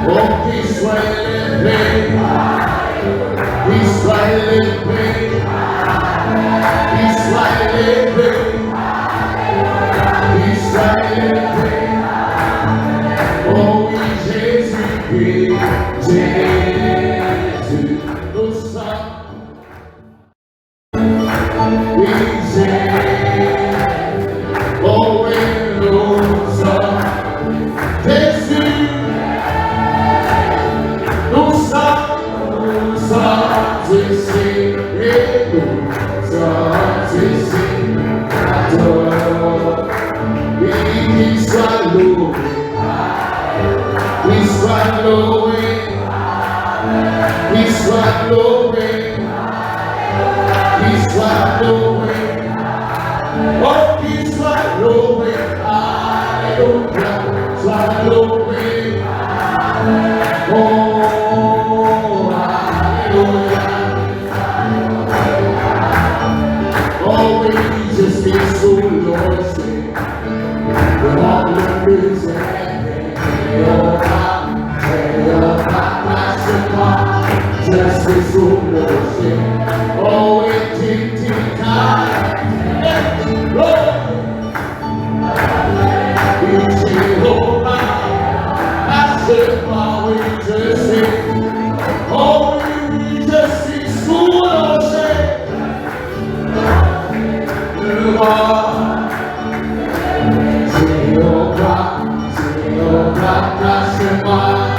Oh, he's smiling, baby. He's smiling, baby. He's smiling, baby. He's smiling, baby. Oh, oui, Jésus, Jésus, nous sommes. Oui, Jésus, oh, oui, nous sommes. Jésus, nous sommes ici, et nous sommes ici, à toi. Oui, qu'il soit loué. We swallow it. We swallow it. We swallow it. Oh, we swallow it. Hallelujah. Swallow it. Oh, hallelujah. Oh, we just be so Lord, say, with all the music. Just as soon as you oh, it did time. We say, oh, I said, oh, we just say, oh, we just see soon as you are. See your God, that's your mind.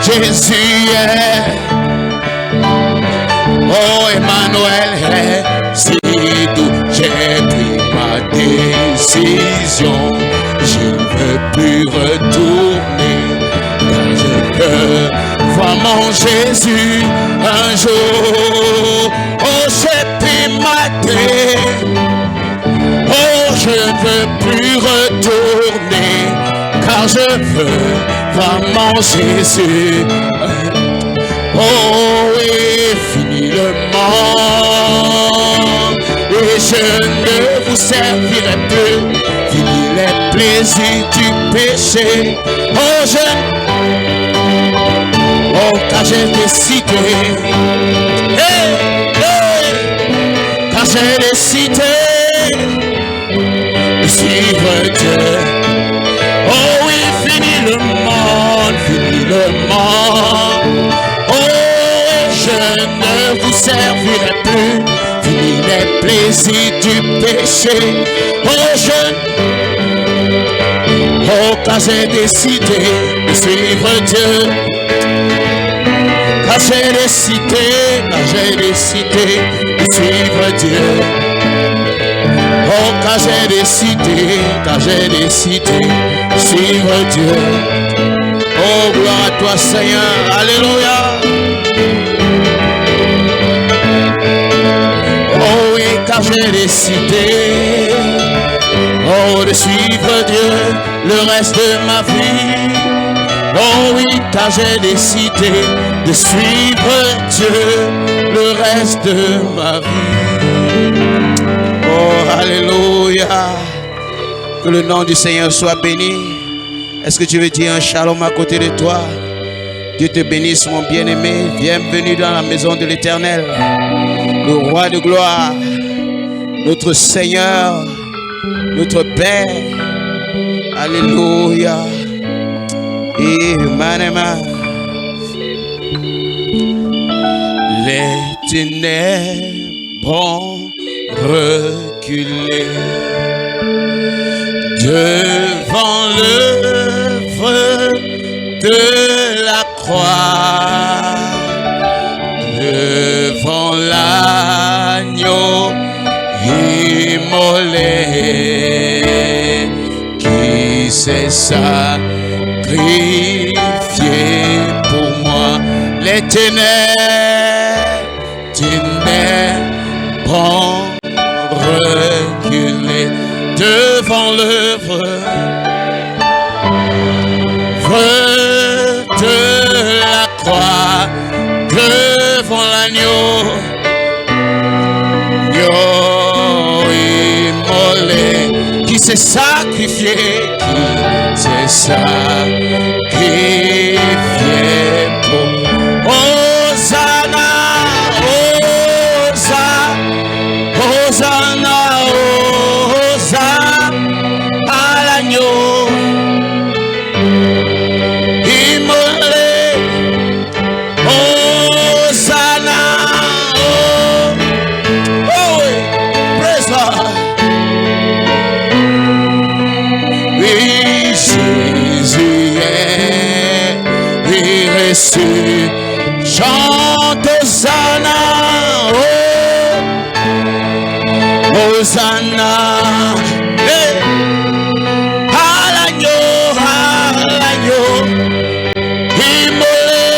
Jésus est, oh Emmanuel, c'est tout, j'ai pris ma décision, je ne veux plus retourner, car je veux voir mon Jésus un jour, oh j'ai pris ma décision, oh je ne veux plus retourner, car je veux voir mon Jésus. Oh, et fini le monde, et je ne vous servirai plus. Fini les plaisirs du péché. Oh, oh, car j'ai décidé. Hey, hey, car j'ai décidé de suivre Dieu. Oh oui, fini le monde, fini le monde. Oh, je ne vous servirai plus. Fini les plaisirs du péché. Oh, car j'ai décidé de suivre Dieu. Car j'ai décidé de suivre Dieu. Oh, car j'ai décidé de suivre Dieu. Oh, gloire à toi, Seigneur. Alléluia. Oh, oui, car j'ai décidé, oh, de suivre Dieu le reste de ma vie. Oh, oui, car j'ai décidé de suivre Dieu le reste de ma vie. Oh, alléluia. Que le nom du Seigneur soit béni. Est-ce que tu veux dire un shalom à côté de toi? Dieu te bénisse, mon bien-aimé. Bienvenue dans la maison de l'Éternel. Le roi de gloire, notre Seigneur, notre Père. Alléluia. Amen. Les ténèbres ont reculé devant l'œuvre de la croix, devant l'agneau immolé. s'est sacrifié pour moi. Les ténèbres reculer devant l'œuvre de la croix, devant l'agneau immolé, qui s'est sacrifié, pour Hosanna, Hosanna, Hosanna à l'agneau immolé. Hosanna, oh oui, praise God. Oui, Jésus est reçu. Chante Hosanna, Hosanna, hey. À l'agneau immolé,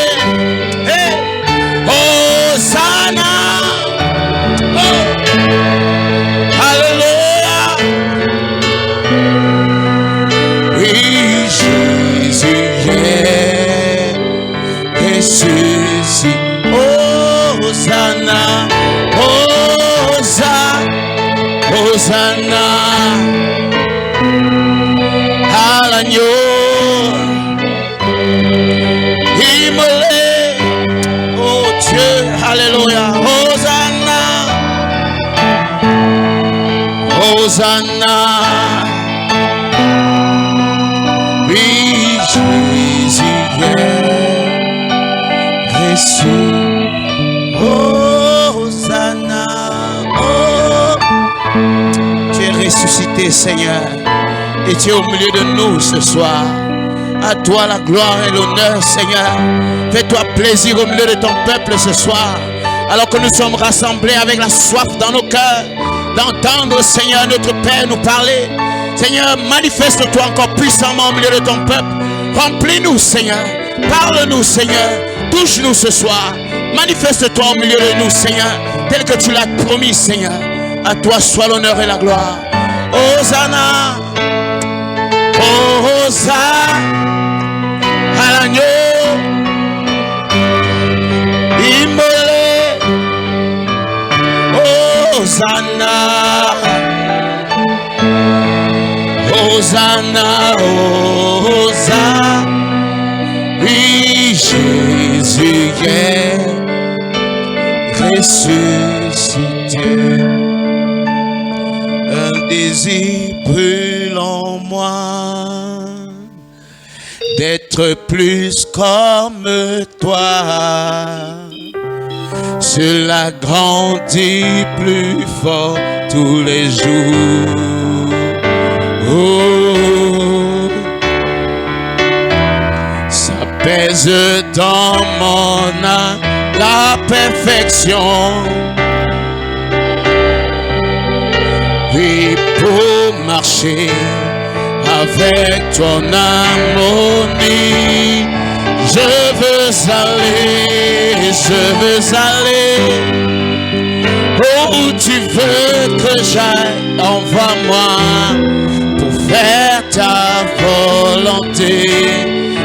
hey. Hosanna, oh. Alléluia. Oui, Jésus est ressuscité. Hosanna, Hosanna à l'agneau immolé. Oh Dieu, alléluia. Hosanna, Hosanna. Oui, Jésus est reçu. Hosanna, oh, tu es ressuscité, Seigneur, et tu es au milieu de nous ce soir. À toi la gloire et l'honneur, Seigneur. Fais-toi plaisir au milieu de ton peuple ce soir, alors que nous sommes rassemblés avec la soif dans nos cœurs d'entendre, Seigneur, notre Père nous parler. Seigneur, manifeste-toi encore puissamment au milieu de ton peuple. Remplis-nous, Seigneur. Parle-nous, Seigneur. Touche-nous ce soir. Manifeste-toi au milieu de nous, Seigneur, tel que tu l'as promis, Seigneur. À toi soit l'honneur et la gloire. Hosanna, Hosanna à l'agneau immolé. Hosanna, Hosanna, Hosanna. Oui, Jésus est ressuscité. Un désir brûle en moi d'être plus comme toi. Cela grandit plus fort tous les jours. Oh, ça pèse dans mon âme la perfection. Oui, pour marcher avec ton harmonie, je veux aller où tu veux que j'aille. Envoie-moi pour faire ta volonté,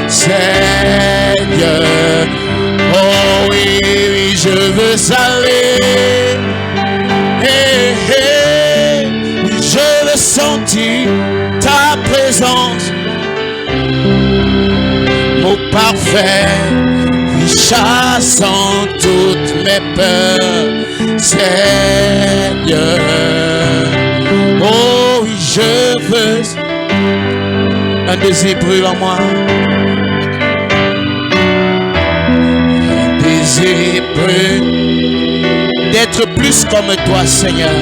Seigneur. Oh oui, oui, je veux aller. Hey, hey, oui, je veux sentir ta présence, mon parfait, oui, chassant toutes mes peurs, Seigneur. Oh oui, je veux. Un désir brûle en moi. Un désir brûle d'être plus comme toi, Seigneur.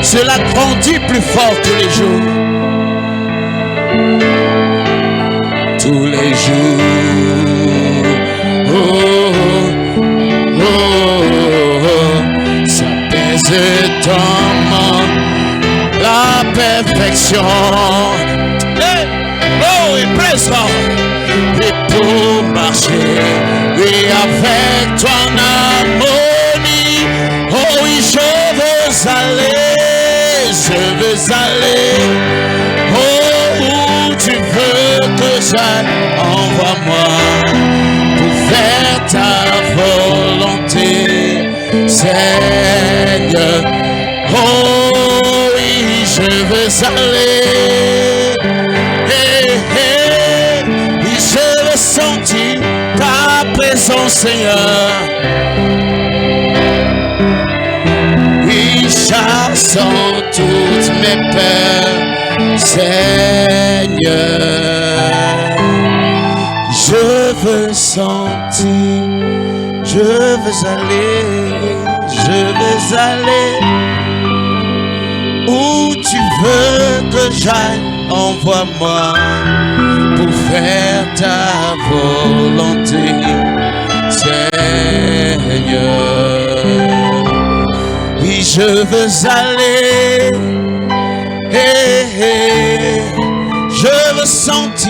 Cela grandit plus fort tous les jours. Tous les jours. Oh, oh, oh, oh. Ça pèse tellement la perfection. Hey, oh, et présent. Et pour marcher, oui, avec toi en harmonie. Oh oui, je veux aller. Oh, où tu veux que j'aille, envoie-moi pour faire ta volonté, Seigneur. Oh oui, je veux aller. Hey, hey, oui, je veux sentir ta présence, Seigneur. Oui, chassant toutes mes peurs, Seigneur. Je veux sentir, je veux aller où tu veux que j'aille, envoie-moi pour faire ta volonté, Seigneur. Oui, je veux aller, je veux sentir.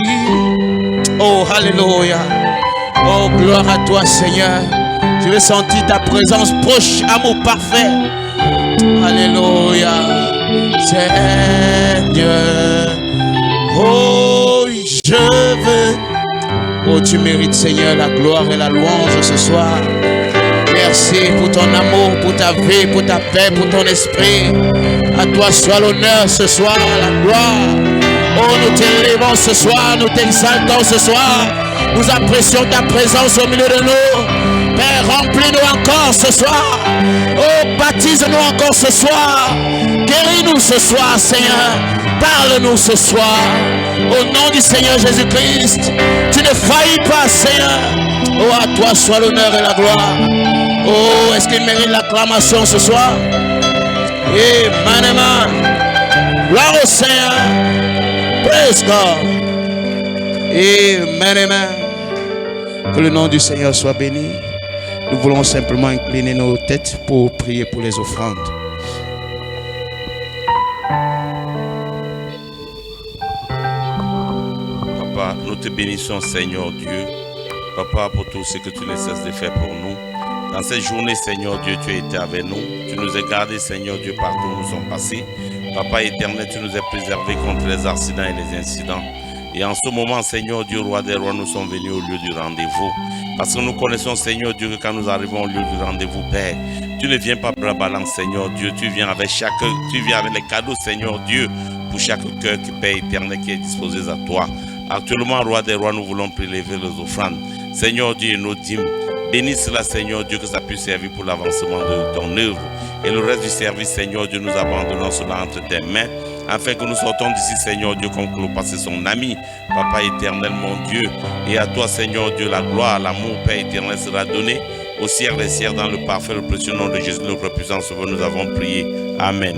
Oh, alléluia. Oh, gloire à toi, Seigneur. Je veux sentir ta présence proche, amour parfait. Alléluia, Seigneur. Oh, je veux. Oh, tu mérites, Seigneur, la gloire et la louange ce soir. Merci pour ton amour, pour ta vie, pour ta paix, pour ton esprit. À toi soit l'honneur ce soir, la gloire. Oh, nous t'élevons ce soir, nous t'exaltons ce soir. Nous apprécions ta présence au milieu de nous. Père, remplis-nous encore ce soir. Oh, baptise-nous encore ce soir. Guéris-nous ce soir, Seigneur. Parle-nous ce soir. Au nom du Seigneur Jésus-Christ, tu ne faillis pas, Seigneur. Oh, à toi soit l'honneur et la gloire. Oh, est-ce qu'il mérite l'acclamation ce soir? Amen. Gloire au Seigneur. Praise God. Amen, amen. Que le nom du Seigneur soit béni. Nous voulons simplement incliner nos têtes pour prier pour les offrandes. Papa, nous te bénissons, Seigneur Dieu. Papa, pour tout ce que tu ne cesses de faire pour nous. Dans cette journée, Seigneur Dieu, tu as été avec nous. Tu nous as gardés, Seigneur Dieu, partout où nous sommes passés. Papa éternel, tu nous as préservés contre les accidents et les incidents. Et en ce moment, Seigneur Dieu, roi des rois, nous sommes venus au lieu du rendez-vous. Parce que nous connaissons, Seigneur Dieu, que quand nous arrivons au lieu du rendez-vous, Père, tu ne viens pas bras ballants, Seigneur Dieu. Tu viens avec les cadeaux, Seigneur Dieu, pour chaque cœur qui, Père éternel, qui est disposé à toi. Actuellement, roi des rois, nous voulons prélever les offrandes. Seigneur Dieu, nos dîmes. Bénis cela, Seigneur Dieu, que ça puisse servir pour l'avancement de ton œuvre. Et le reste du service, Seigneur Dieu, nous abandonnons cela entre tes mains, afin que nous sortons d'ici, Seigneur Dieu, comme Cléopas et son ami, Papa éternel, mon Dieu. Et à toi, Seigneur Dieu, la gloire, l'amour, Père éternel, sera donné au ciel des ciels, dans le parfait, le précieux nom de Jésus, notre puissant sauveur, nous avons prié. Amen.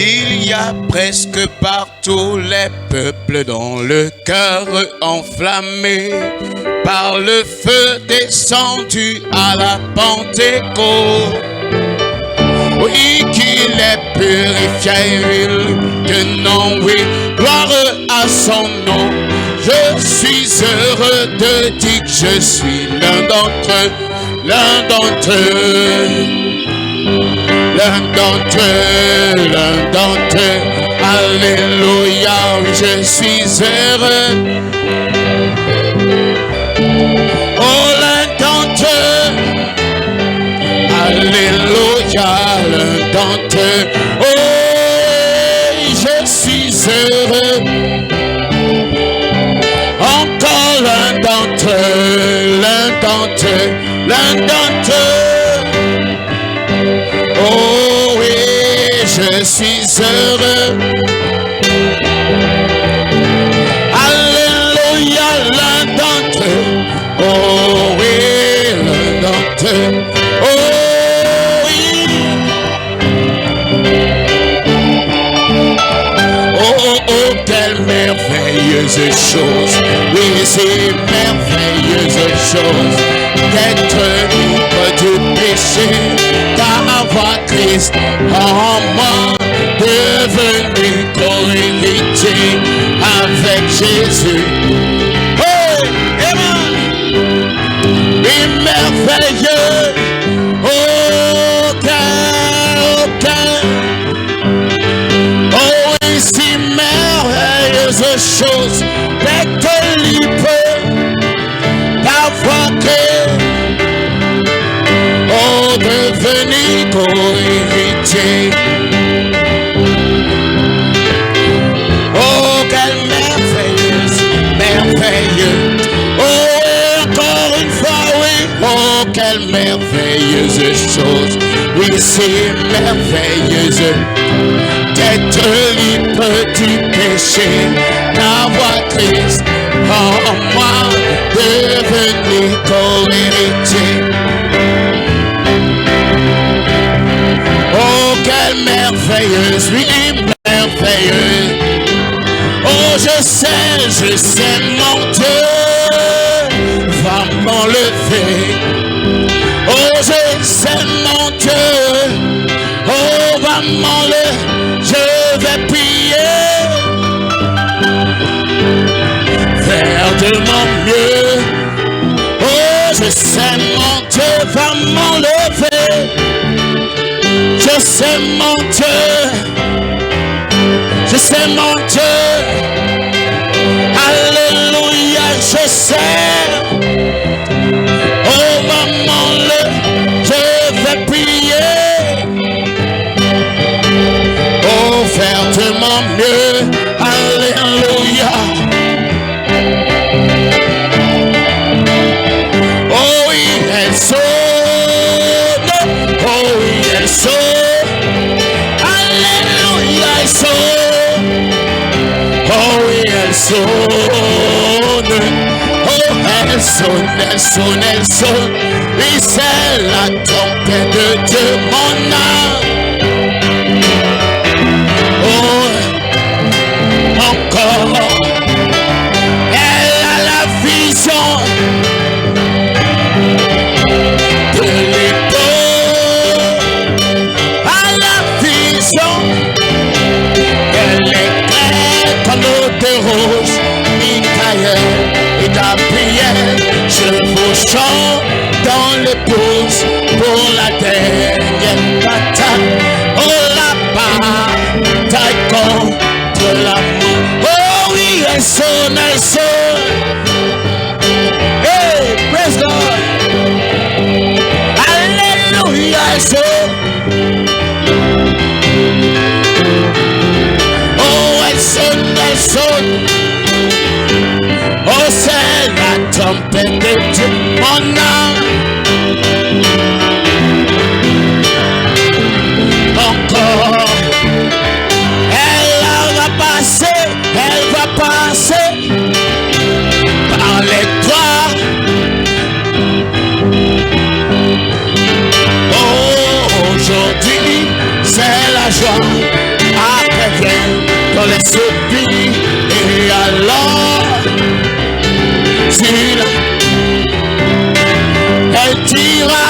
Il y a presque partout les peuples dont le cœur enflammé par le feu descendu à la Pentecôte. Oui, qu'il est purifié de nom, oui, gloire à son nom. Je suis heureux de dire que je suis l'un d'entre eux. Alléluia, je suis heureux. Oh, l'un d'entre eux. Alléluia, l'un d'entre eux. Oh, je suis heureux. Encore l'un d'entre eux, l'un d'entre eux. Oh oui, je suis heureux. Alléluia, l'un d'entre eux. Oh oui, l'un d'entre eux. Oh oui. Oh, oh, oh, quelle merveille. merveilleuses choses. Oui, ces merveilleuses choses. D'être libre du péché, d'avoir Christ en moi, devenu co-héritier avec Jésus. Oh, amen. Oui, merveilleux. Chose d'être libre, d'avoir que devenir co-héritier. Oh, quelle merveilleuse, merveilleux. Oh, encore une fois, oui. Oh, quelle merveilleuse chose. Oui, c'est merveilleuse d'être libre du péché, d'avoir Christ en moi, devenir co-héritier. Oh, quelle merveilleuse, oui, merveilleuse. Oh, je sais, mon Dieu va m'enlever. Oh, je sais, mon Dieu, oh, va m'enlever. Je vais prier, faire de mon mieux. Oh, je sais, mon Dieu va m'enlever. Je sais, mon Dieu. Je sais, mon Dieu. Alléluia, je sais. Oh, maman, je vais prier. Oh, faire de mon mieux. Alléluia. Oh, oui, elle sonne. Oh, oui, elle sonne. Alléluia, elle sonne. Oh, oui, elle sonne. Oh, elle sonne, elle sonne, elle sonne. Oui, c'est la trompette de Dieu, mon âme. Encore, elle a la vision de l'épaule, à la vision, elle est claire comme l'eau de rose, Michael et Gabriel, je vous chante dans les pauses pour la dernière bataille, oh la bataille contre l'amour. Elle sonne, elle sonne. Hey, praise God. Alléluia, elle sonne. Oh, elle sonne, elle sonne. Oh, c'est la trompette de Dieu, mon âme. Encore. Elle va passer par les toits. Oh, aujourd'hui, c'est la joie. Après vient dans les soupirs. Et alors, elle dira.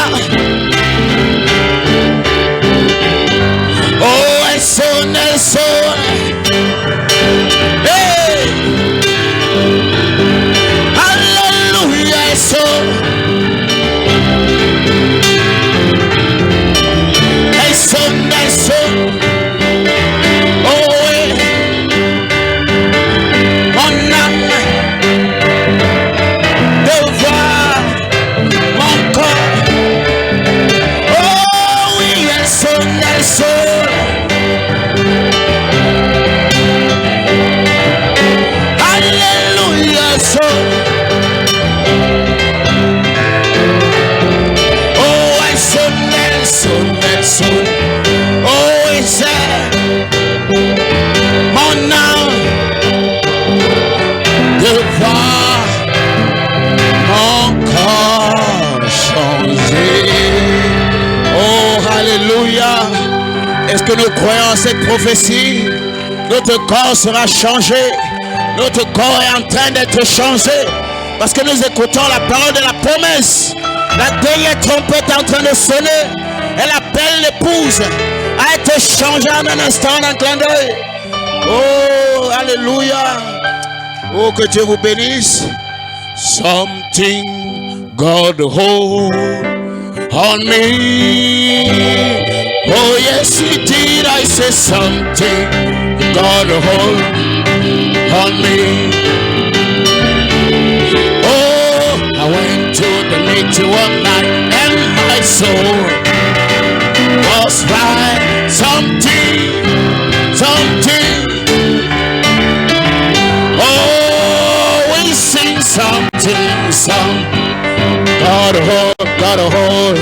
Oh, elle sonne, elle sonne. Alléluia, elle sonne. Elle sonne, elle sonne. Oh oui. Mon âme de voir mon corps. Oh oui, elle sonne, elle sonne. Alléluia, elle sonne. Oh, et c'est mon âme de voir mon corps changer. Oh, alléluia. Est-ce que nous croyons à cette prophétie? Notre corps sera changé. Notre corps est en train d'être changé. Parce que nous écoutons la parole de la promesse. La dernière trompette est en train de sonner. Elle appelle l'épouse à être changée en un instant, en un clin d'œil. Oh, alléluia. Oh, que Dieu vous bénisse. Something God hold on me. Oh, yes, He did. I say something God hold on me. I went to the meeting one night and my soul was right. Something. Oh, we sing something, gotta hold.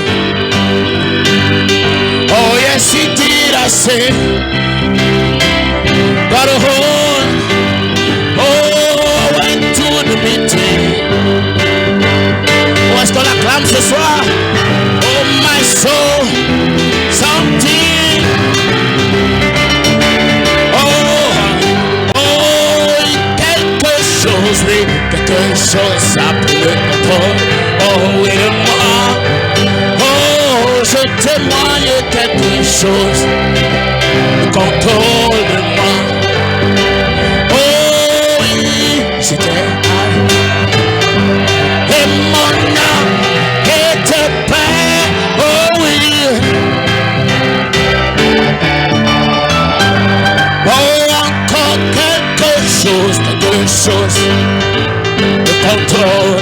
Oh, yes, He did, I say, gotta hold. Oh, I went to the meeting. Est-ce qu'on acclame ce soir? Oh my soul, something. Oh, quelque chose, oui, quelque chose a pris le contrôle. Oh, oui, de moi. Oh, je témoigne quelque chose, le contrôle de moi. Oh, oui, c'était chose, le contrôle.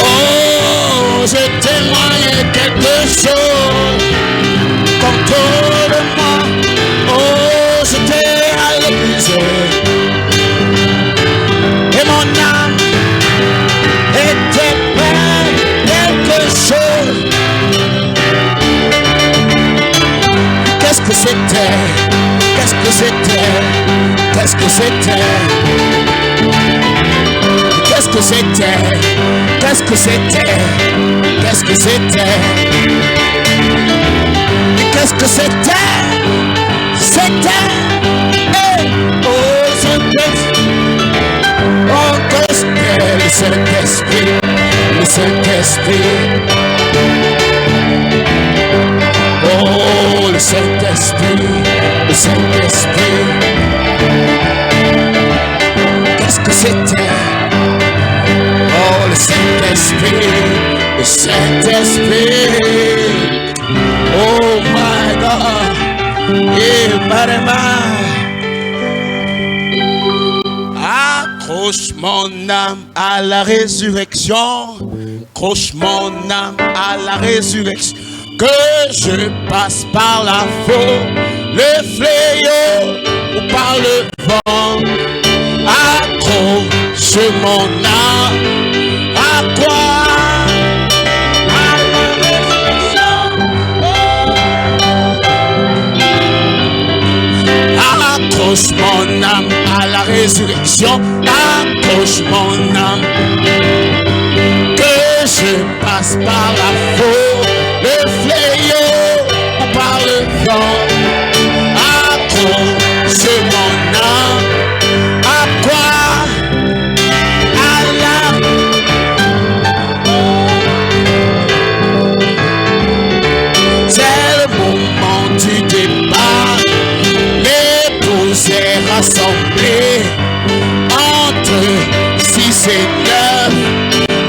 Oh, je témoigne quelque chose, le contrôle de moi. Oh, j'étais à l'église et mon âme était pleine quelque chose. Qu'est-ce que c'était? Qu'est-ce que c'était? Qu'est-ce que c'était? Qu'est-ce que c'était? Qu'est-ce que c'était? Qu'est-ce que c'était? Qu'est-ce que c'était? C'était. Oh, c'était. Oh, que c'était le Saint-Esprit. Le Saint-Esprit. Oh, le Saint-Esprit. Le Saint-Esprit. Qu'est-ce que c'était? Oh, le Saint-Esprit, le Saint-Esprit. Oh my God. Et accroche mon âme à la résurrection. Accroche mon âme à la résurrection. Que je passe par la faute, le fléau ou par le vent. Accroche mon âme à quoi? À la résurrection. Accroche mon âme à la résurrection. Accroche mon âme. Que je passe par la faute, le fléau ou par le vent. Accroche mon âme. À quoi? À la. C'est le moment du départ. L'épouse est rassemblée entre 6 et 9.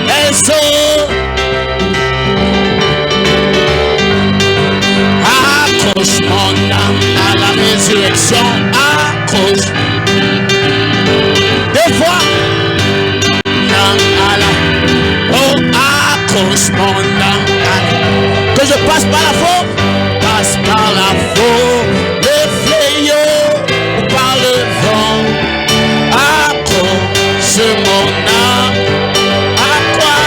Elles sont. Accroche mon âme à la résurrection. Accroche. Des fois, l'âme à la. Oh, accroche mon âme à la. Que je passe par la faute. Passe par la faute. Le fléau ou par le vent. Accroche mon âme. À quoi?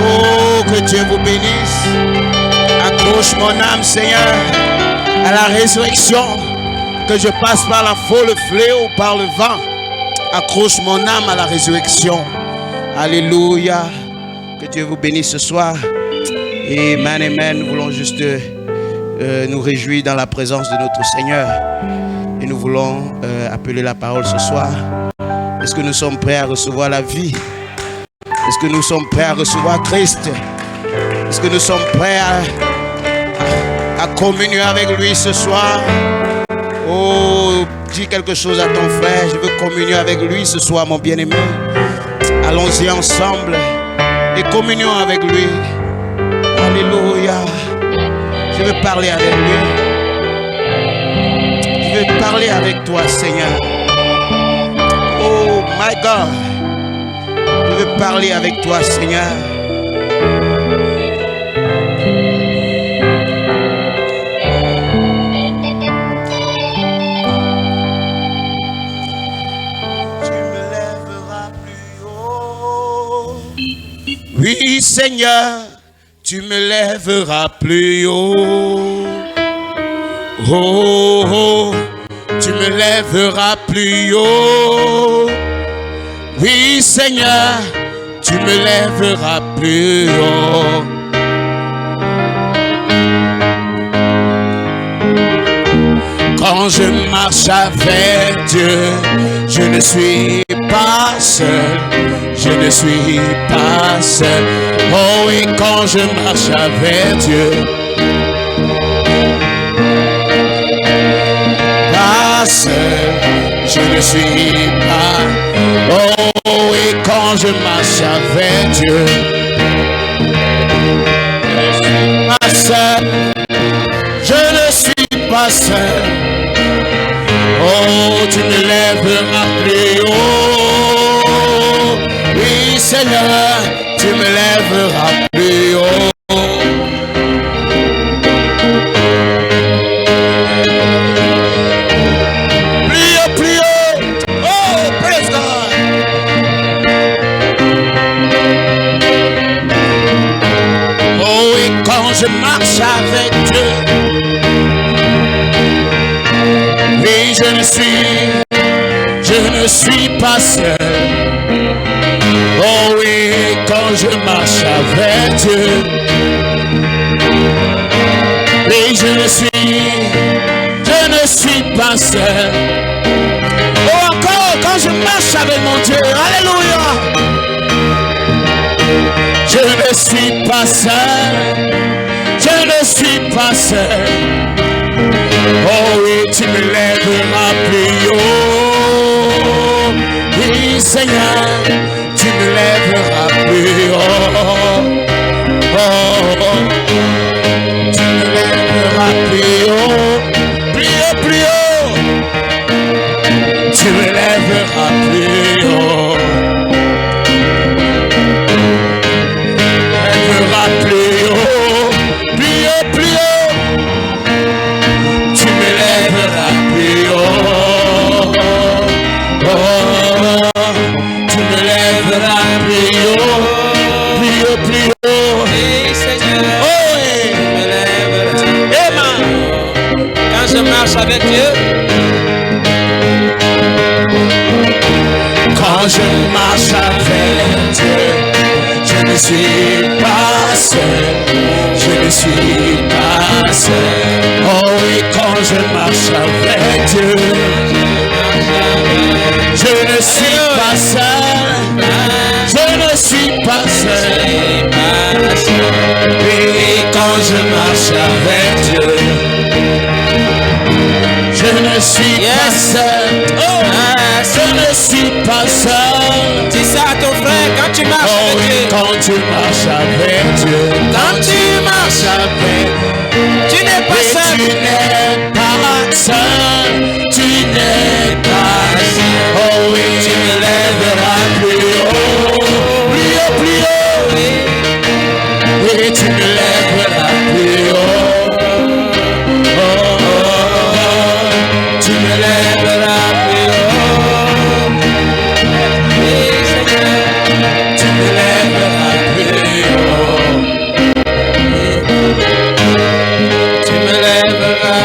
Oh, que Dieu vous bénisse. Accroche mon âme, Seigneur, à la résurrection. Que je passe par la faute, le fléau, par le vent. Accroche mon âme à la résurrection. Alléluia. Que Dieu vous bénisse ce soir. Amen, amen. Nous voulons juste nous réjouit dans la présence de notre Seigneur. Et nous voulons appeler la parole ce soir. Est-ce que nous sommes prêts à recevoir la vie? Est-ce que nous sommes prêts à recevoir Christ? Est-ce que nous sommes prêts à communier avec lui ce soir? Oh, dis quelque chose à ton frère. Je veux communier avec lui ce soir, mon bien-aimé. Allons-y ensemble et communions avec lui. Alléluia. Je veux parler avec lui. Je veux parler avec toi, Seigneur. Oh, my God. Je veux parler avec toi, Seigneur. Oui, Seigneur, tu me lèveras plus haut. Oh, oh, tu me lèveras plus haut. Oui, Seigneur, tu me lèveras plus haut. Quand je marche avec Dieu, je ne suis pas seul. Je ne suis pas seul. Oh oui, quand je marche avec Dieu, pas seul. Je ne suis pas. Oh oui, quand je marche avec Dieu, pas seul. Je ne suis pas seul. Oh, tu me lèveras plus haut. Oui, Seigneur, tu me lèveras plus haut. Plus haut, plus haut. Oh, praise God. Oh, et quand je marche avec Dieu, oui, je ne suis pas seul. Oh oui, quand je marche avec Dieu, oui, je ne suis pas seul. Oh, encore, quand je marche avec mon Dieu, alléluia, je ne suis pas seul, je ne suis pas seul. Oh oui, tu me lèveras plus haut. Oui, Seigneur, tu me lèveras plus haut. Oh, tu me lèveras plus haut. Plus haut, plus haut. Tu me lèveras plus haut. Tu me lèveras plus haut. Plus haut, plus haut. Tu me lèveras plus haut. Oh, tu me lèveras plus haut, plus haut, plus haut. Oui, Seigneur, Oh, oui. tu me lèveras. Amen. Quand je marche avec Dieu, Quand je marche avec Dieu, je ne suis pas seul, je ne suis pas seul. Oh oui, quand je marche avec Dieu, je ne suis pas seul, je ne suis pas seul. Oui, quand je marche avec Dieu, je ne suis pas seul. Oh, je ne suis pas seul. dis ça à ton frère quand tu marches Oh avec oui, Dieu. quand tu marches avec Dieu, Quand tu marches, avec tu n'es pas et seul. tu n'es pas seul, tu n'es pas seul. Oh oui, tu me lèveras plus haut, plus haut, plus haut. Oui, tu me lèveras plus haut. Oh, tu me lèveras plus haut. Oui, Seigneur, Tu me lèveras plus haut. tu me lèveras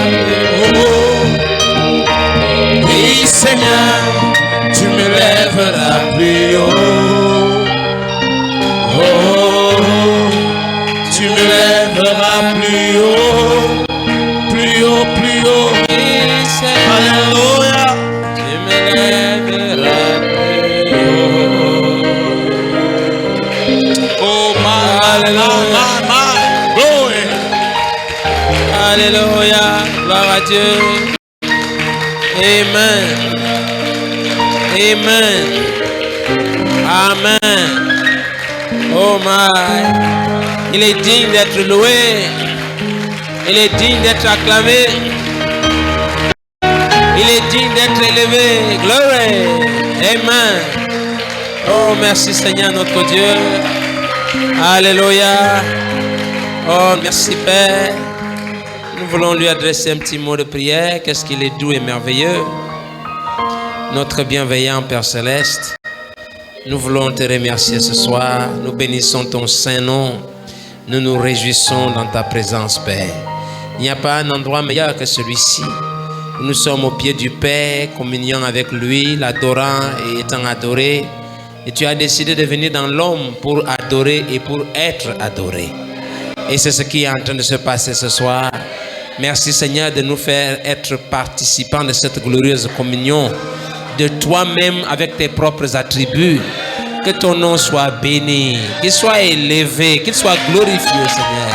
à Dieu. Amen. Amen. Amen. Oh my. Il est digne d'être loué. Il est digne d'être acclamé. Il est digne d'être élevé. Glory. Amen. Oh, merci Seigneur notre Dieu. Alléluia. Oh, merci Père. Nous voulons lui adresser un petit mot de prière. Qu'est-ce qu'il est doux et merveilleux. Notre bienveillant Père Céleste. Nous voulons te remercier ce soir. Nous bénissons ton saint nom. Nous nous réjouissons dans ta présence, Père. Il n'y a pas un endroit meilleur que celui-ci. Nous sommes au pied du Père, communiant avec lui, l'adorant et étant adoré. Et tu as décidé de venir dans l'homme pour adorer et pour être adoré. Et c'est ce qui est en train de se passer ce soir. Merci Seigneur de nous faire être participants de cette glorieuse communion de toi-même avec tes propres attributs. Que ton nom soit béni, qu'il soit élevé, qu'il soit glorifié Seigneur.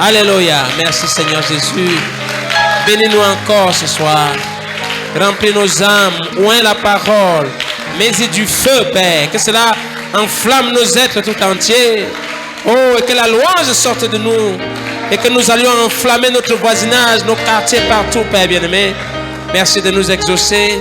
Alléluia. Merci Seigneur Jésus. Bénis-nous encore ce soir. Remplis nos âmes. Oint la parole. Mets-y du feu, Père. Que cela enflamme nos êtres tout entiers. Oh, et que la louange sorte de nous. Et que nous allions enflammer notre voisinage, nos quartiers partout, Père bien-aimé. Merci de nous exaucer.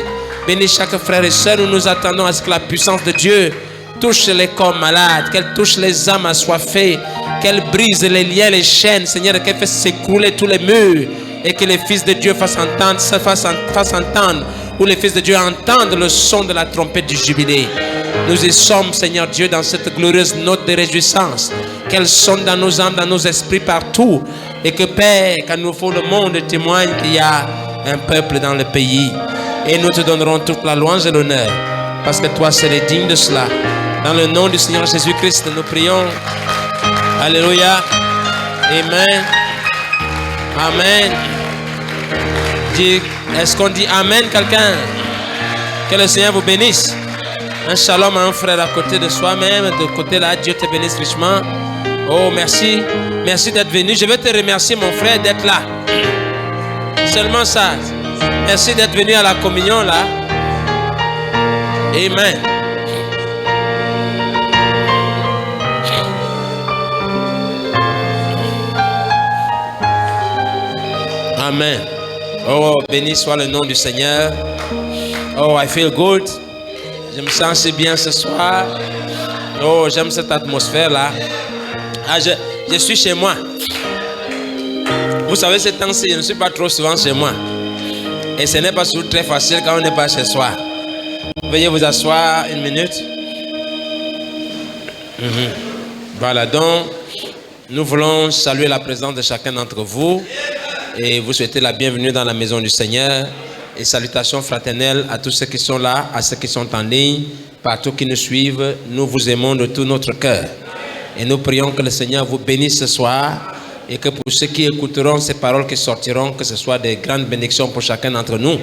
Bénis chaque frère et soeur. Nous nous attendons à ce que la puissance de Dieu touche les corps malades. Qu'elle touche les âmes assoiffées. Qu'elle brise les liens, les chaînes. Seigneur, qu'elle fasse s'écrouler tous les murs. Et que les fils de Dieu fassent entendre, ou les fils de Dieu entendent le son de la trompette du jubilé. Nous y sommes, Seigneur Dieu, dans cette glorieuse note de réjouissance. Qu'elle sonne dans nos âmes, dans nos esprits partout. Et que, Père, quand nous faut, le monde témoigne qu'il y a un peuple dans le pays. Et nous te donnerons toute la louange et l'honneur. Parce que toi, c'est digne de cela. Dans le nom du Seigneur Jésus-Christ, nous prions. Alléluia. Amen. Amen. Est-ce qu'on dit Amen quelqu'un? Que le Seigneur vous bénisse. Un shalom à un frère à côté de soi-même. De côté là, Dieu te bénisse richement. Oh, merci. Merci d'être venu. Je veux te remercier, mon frère, d'être là. Seulement ça. Merci d'être venu à la communion là. Amen. Amen. Oh, béni soit le nom du Seigneur. Oh, I feel good. Je me sens si bien ce soir. Oh, j'aime cette atmosphère-là. Ah, je suis chez moi. Vous savez, ces temps-ci, je ne suis pas trop souvent chez moi. Et ce n'est pas toujours très facile quand on n'est pas chez soi. Veuillez vous asseoir une minute. Voilà, donc, nous voulons saluer la présence de chacun d'entre vous. Et vous souhaitez la bienvenue dans la maison du Seigneur. Et salutations fraternelles à tous ceux qui sont là, à ceux qui sont en ligne, partout qui nous suivent. Nous vous aimons de tout notre cœur. Et nous prions que le Seigneur vous bénisse ce soir. Et que pour ceux qui écouteront ces paroles qui sortiront, que ce soit des grandes bénédictions pour chacun d'entre nous.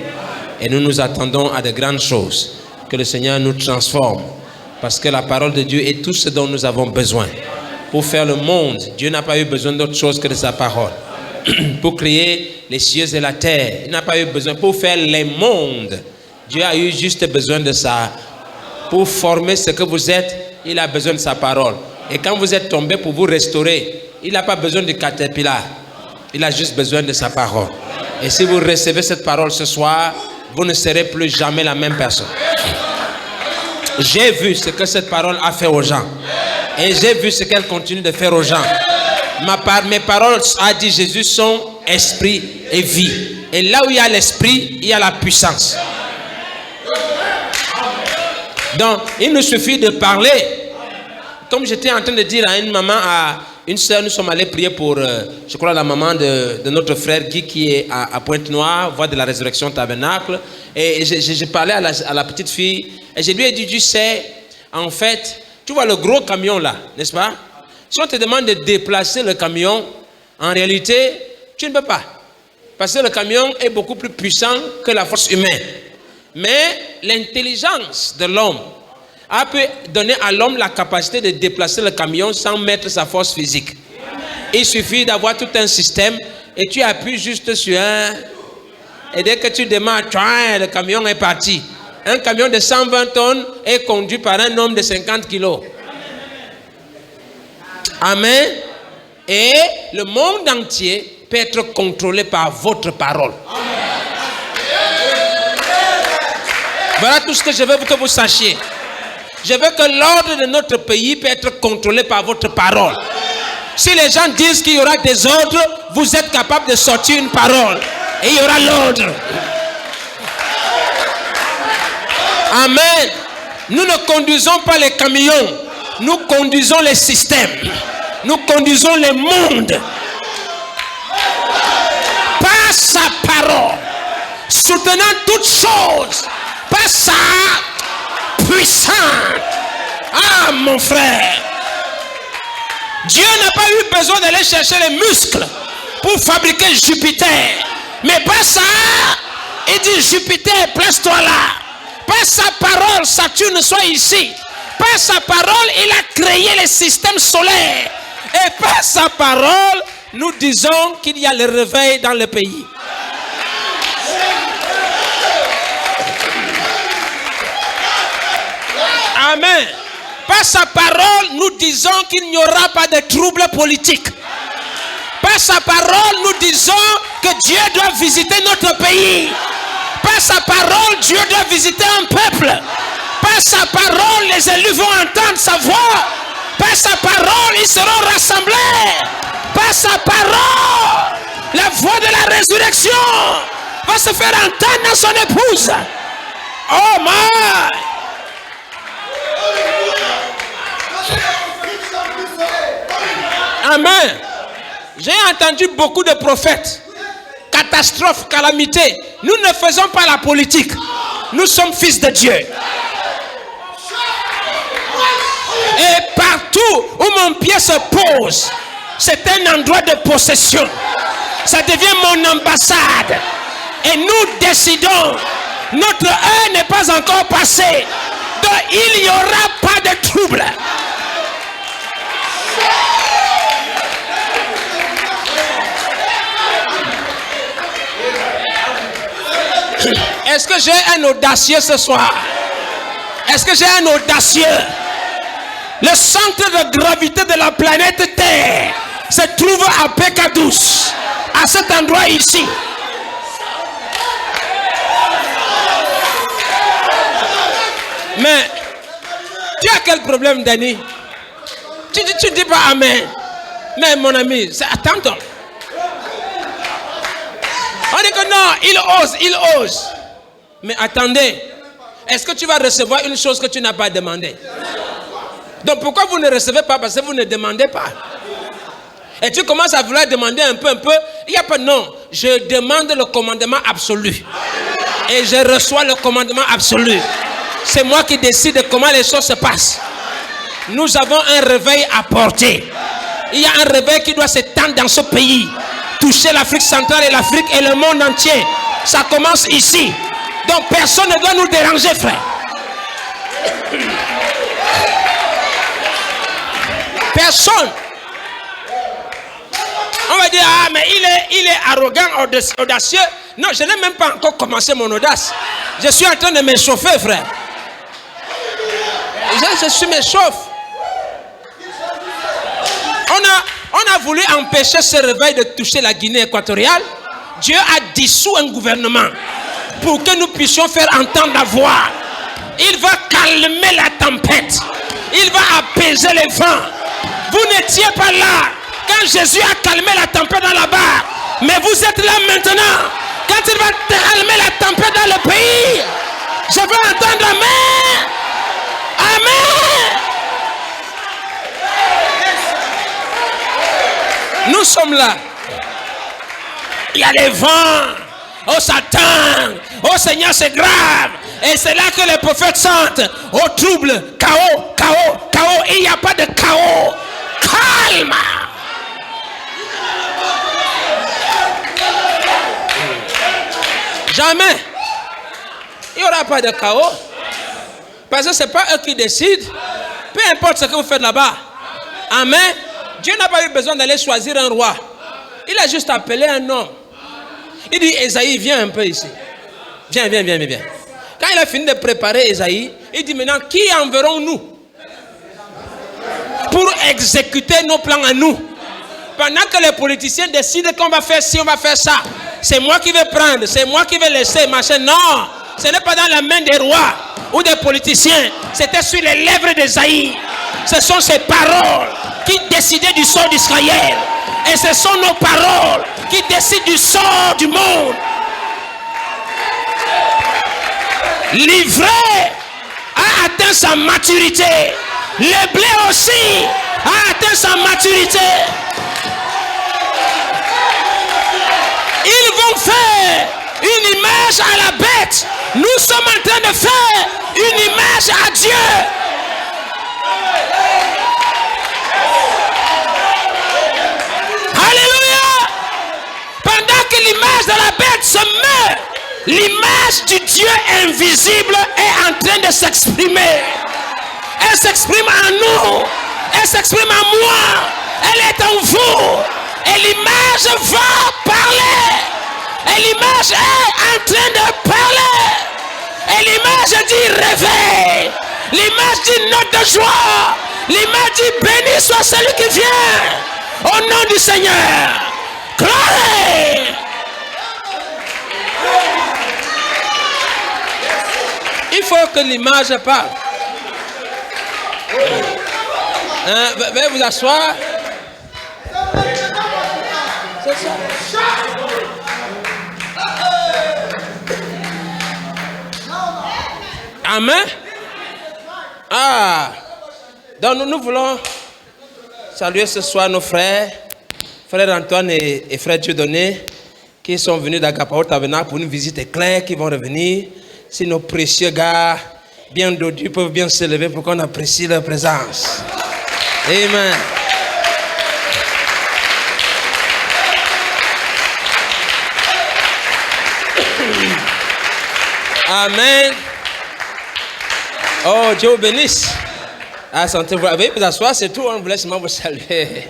Et nous nous attendons à de grandes choses. Que le Seigneur nous transforme. Parce que la parole de Dieu est tout ce dont nous avons besoin. Pour faire le monde, Dieu n'a pas eu besoin d'autre chose que de sa parole. Pour créer les cieux et la terre, il n'a pas eu besoin. Pour faire les mondes, Dieu a eu juste besoin de ça. Pour former ce que vous êtes, il a besoin de sa parole. Et quand vous êtes tombé, pour vous restaurer, il n'a pas besoin du caterpillar. Il a juste besoin de sa parole. Et si vous recevez cette parole ce soir, vous ne serez plus jamais la même personne. J'ai vu ce que cette parole a fait aux gens. Et j'ai vu ce qu'elle continue de faire aux gens. Mes paroles, a dit Jésus, sont esprit et vie. Et là où il y a l'esprit, il y a la puissance. Donc, il nous suffit de parler. Comme j'étais en train de dire à une maman, à une soeur, nous sommes allés prier pour, je crois, la maman de notre frère Guy qui est à Pointe-Noire, voie de la résurrection tabernacle. Et j'ai parlé à la petite fille et je lui ai dit, tu sais, en fait, tu vois le gros camion là, n'est-ce pas? Si on te demande de déplacer le camion, en réalité, tu ne peux pas. Parce que le camion est beaucoup plus puissant que la force humaine. Mais l'intelligence de l'homme a pu donner à l'homme la capacité de déplacer le camion sans mettre sa force physique. Il suffit d'avoir tout un système et tu appuies juste sur Et dès que tu démarres, le camion est parti. Un camion de 120 tonnes est conduit par un homme de 50 kilos. Amen. Et le monde entier peut être contrôlé par votre parole. Voilà tout ce que je veux que vous sachiez. Je veux que l'ordre de notre pays peut être contrôlé par votre parole. Si les gens disent qu'il y aura des ordres, vous êtes capable de sortir une parole. Et il y aura l'ordre. Amen. Nous ne conduisons pas les camions. Nous conduisons les systèmes. Nous conduisons le monde. Par sa parole. Soutenant toutes choses. Par sa puissance. Ah, mon frère. Dieu n'a pas eu besoin d'aller chercher les muscles pour fabriquer Jupiter. Mais par ça, il dit Jupiter, place-toi là. Par sa parole, Saturne soit ici. Par sa parole, il a créé les systèmes solaires. Et par sa parole, nous disons qu'il y a le réveil dans le pays. Amen. Par sa parole, nous disons qu'il n'y aura pas de troubles politiques. Par sa parole, nous disons que Dieu doit visiter notre pays. Par sa parole, Dieu doit visiter un peuple. Par sa parole, les élus vont entendre sa voix. Par sa parole, ils seront rassemblés. Par sa parole, la voix de la résurrection va se faire entendre à son épouse. Oh my! Amen. J'ai entendu beaucoup de prophètes. Catastrophe, calamité. Nous ne faisons pas la politique. Nous sommes fils de Dieu. Et partout où mon pied se pose, c'est un endroit de possession. Ça devient mon ambassade. Et nous décidons, notre heure n'est pas encore passée. Donc il n'y aura pas de trouble. Est-ce que j'ai un audacieux ce soir? Est-ce que j'ai un audacieux? Le centre de gravité de la planète Terre se trouve à Pécadous, à cet endroit ici. Mais tu as quel problème, Danny? Tu dis pas amen. Mais mon ami, attends donc. On dit que non, il ose. Mais attendez, est-ce que tu vas recevoir une chose que tu n'as pas demandé? Donc pourquoi vous ne recevez pas? Parce que vous ne demandez pas. Et tu commences à vouloir demander un peu. Il n'y a pas non. Je demande le commandement absolu. Et je reçois le commandement absolu. C'est moi qui décide comment les choses se passent. Nous avons un réveil à porter. Il y a un réveil qui doit s'étendre dans ce pays. Toucher l'Afrique centrale et l'Afrique et le monde entier. Ça commence ici. Donc personne ne doit nous déranger, frère. Personne. On va dire, ah mais il est arrogant, audacieux. Non, je n'ai même pas encore commencé mon audace. Je suis en train de m'échauffer, frère. Je m'échauffe. On a voulu empêcher ce réveil de toucher la Guinée équatoriale. Dieu a dissous un gouvernement pour que nous puissions faire entendre la voix. Il va calmer la tempête. Il va apaiser les vents. Vous n'étiez pas là quand Jésus a calmé la tempête dans la barre. Mais vous êtes là maintenant. Quand il va calmer la tempête dans le pays, je veux entendre amen. Amen. Nous sommes là. Il y a les vents. Oh Satan. Oh Seigneur, c'est grave. Et c'est là que les prophètes sentent. Oh trouble. Chaos. Chaos. Chaos. Il n'y a pas de chaos. Calme. Jamais. Il n'y aura pas de chaos. Parce que ce n'est pas eux qui décident. Peu importe ce que vous faites là-bas. Amen. Dieu n'a pas eu besoin d'aller choisir un roi. Il a juste appelé un homme. Il dit, Esaïe, viens un peu ici. Viens. Quand il a fini de préparer Esaïe, il dit maintenant, qui enverrons-nous pour exécuter nos plans à nous? Pendant que les politiciens décident qu'on va faire ci, on va faire ça. C'est moi qui vais prendre, c'est moi qui vais laisser, machin. Non, ce n'est pas dans la main des rois ou des politiciens. C'était sur les lèvres d'Esaïe. Ce sont ces paroles qui décidaient du sort d'Israël. Et ce sont nos paroles qui décident du sort du monde. L'ivraie a atteint sa maturité. Le blé aussi a atteint sa maturité. Ils vont faire une image à la bête. Nous sommes en train de faire une image à Dieu. Alléluia. Pendant que l'image de la bête se meurt, l'image du Dieu invisible est en train de s'exprimer. Elle s'exprime en nous. Elle s'exprime en moi. Elle est en vous. Et l'image va parler. Et l'image est en train de parler. Et l'image dit réveil. L'image dit note de joie. L'image dit béni soit celui qui vient. Au nom du Seigneur. Gloire. Il faut que l'image parle. Veuillez vous asseoir. C'est ça. Amen. Donc nous voulons saluer ce soir nos frères, frère Antoine et frère Dieudonné, qui sont venus d'Agapao Tabernacle pour une visite éclair, qui vont revenir. Si nos précieux gars, bien dodus, peuvent bien se lever pour qu'on apprécie leur présence. Amen. Amen. Oh, Dieu vous bénisse. Sentez-vous. Veuillez vous asseoir, c'est tout. On voulait seulement vous saluer.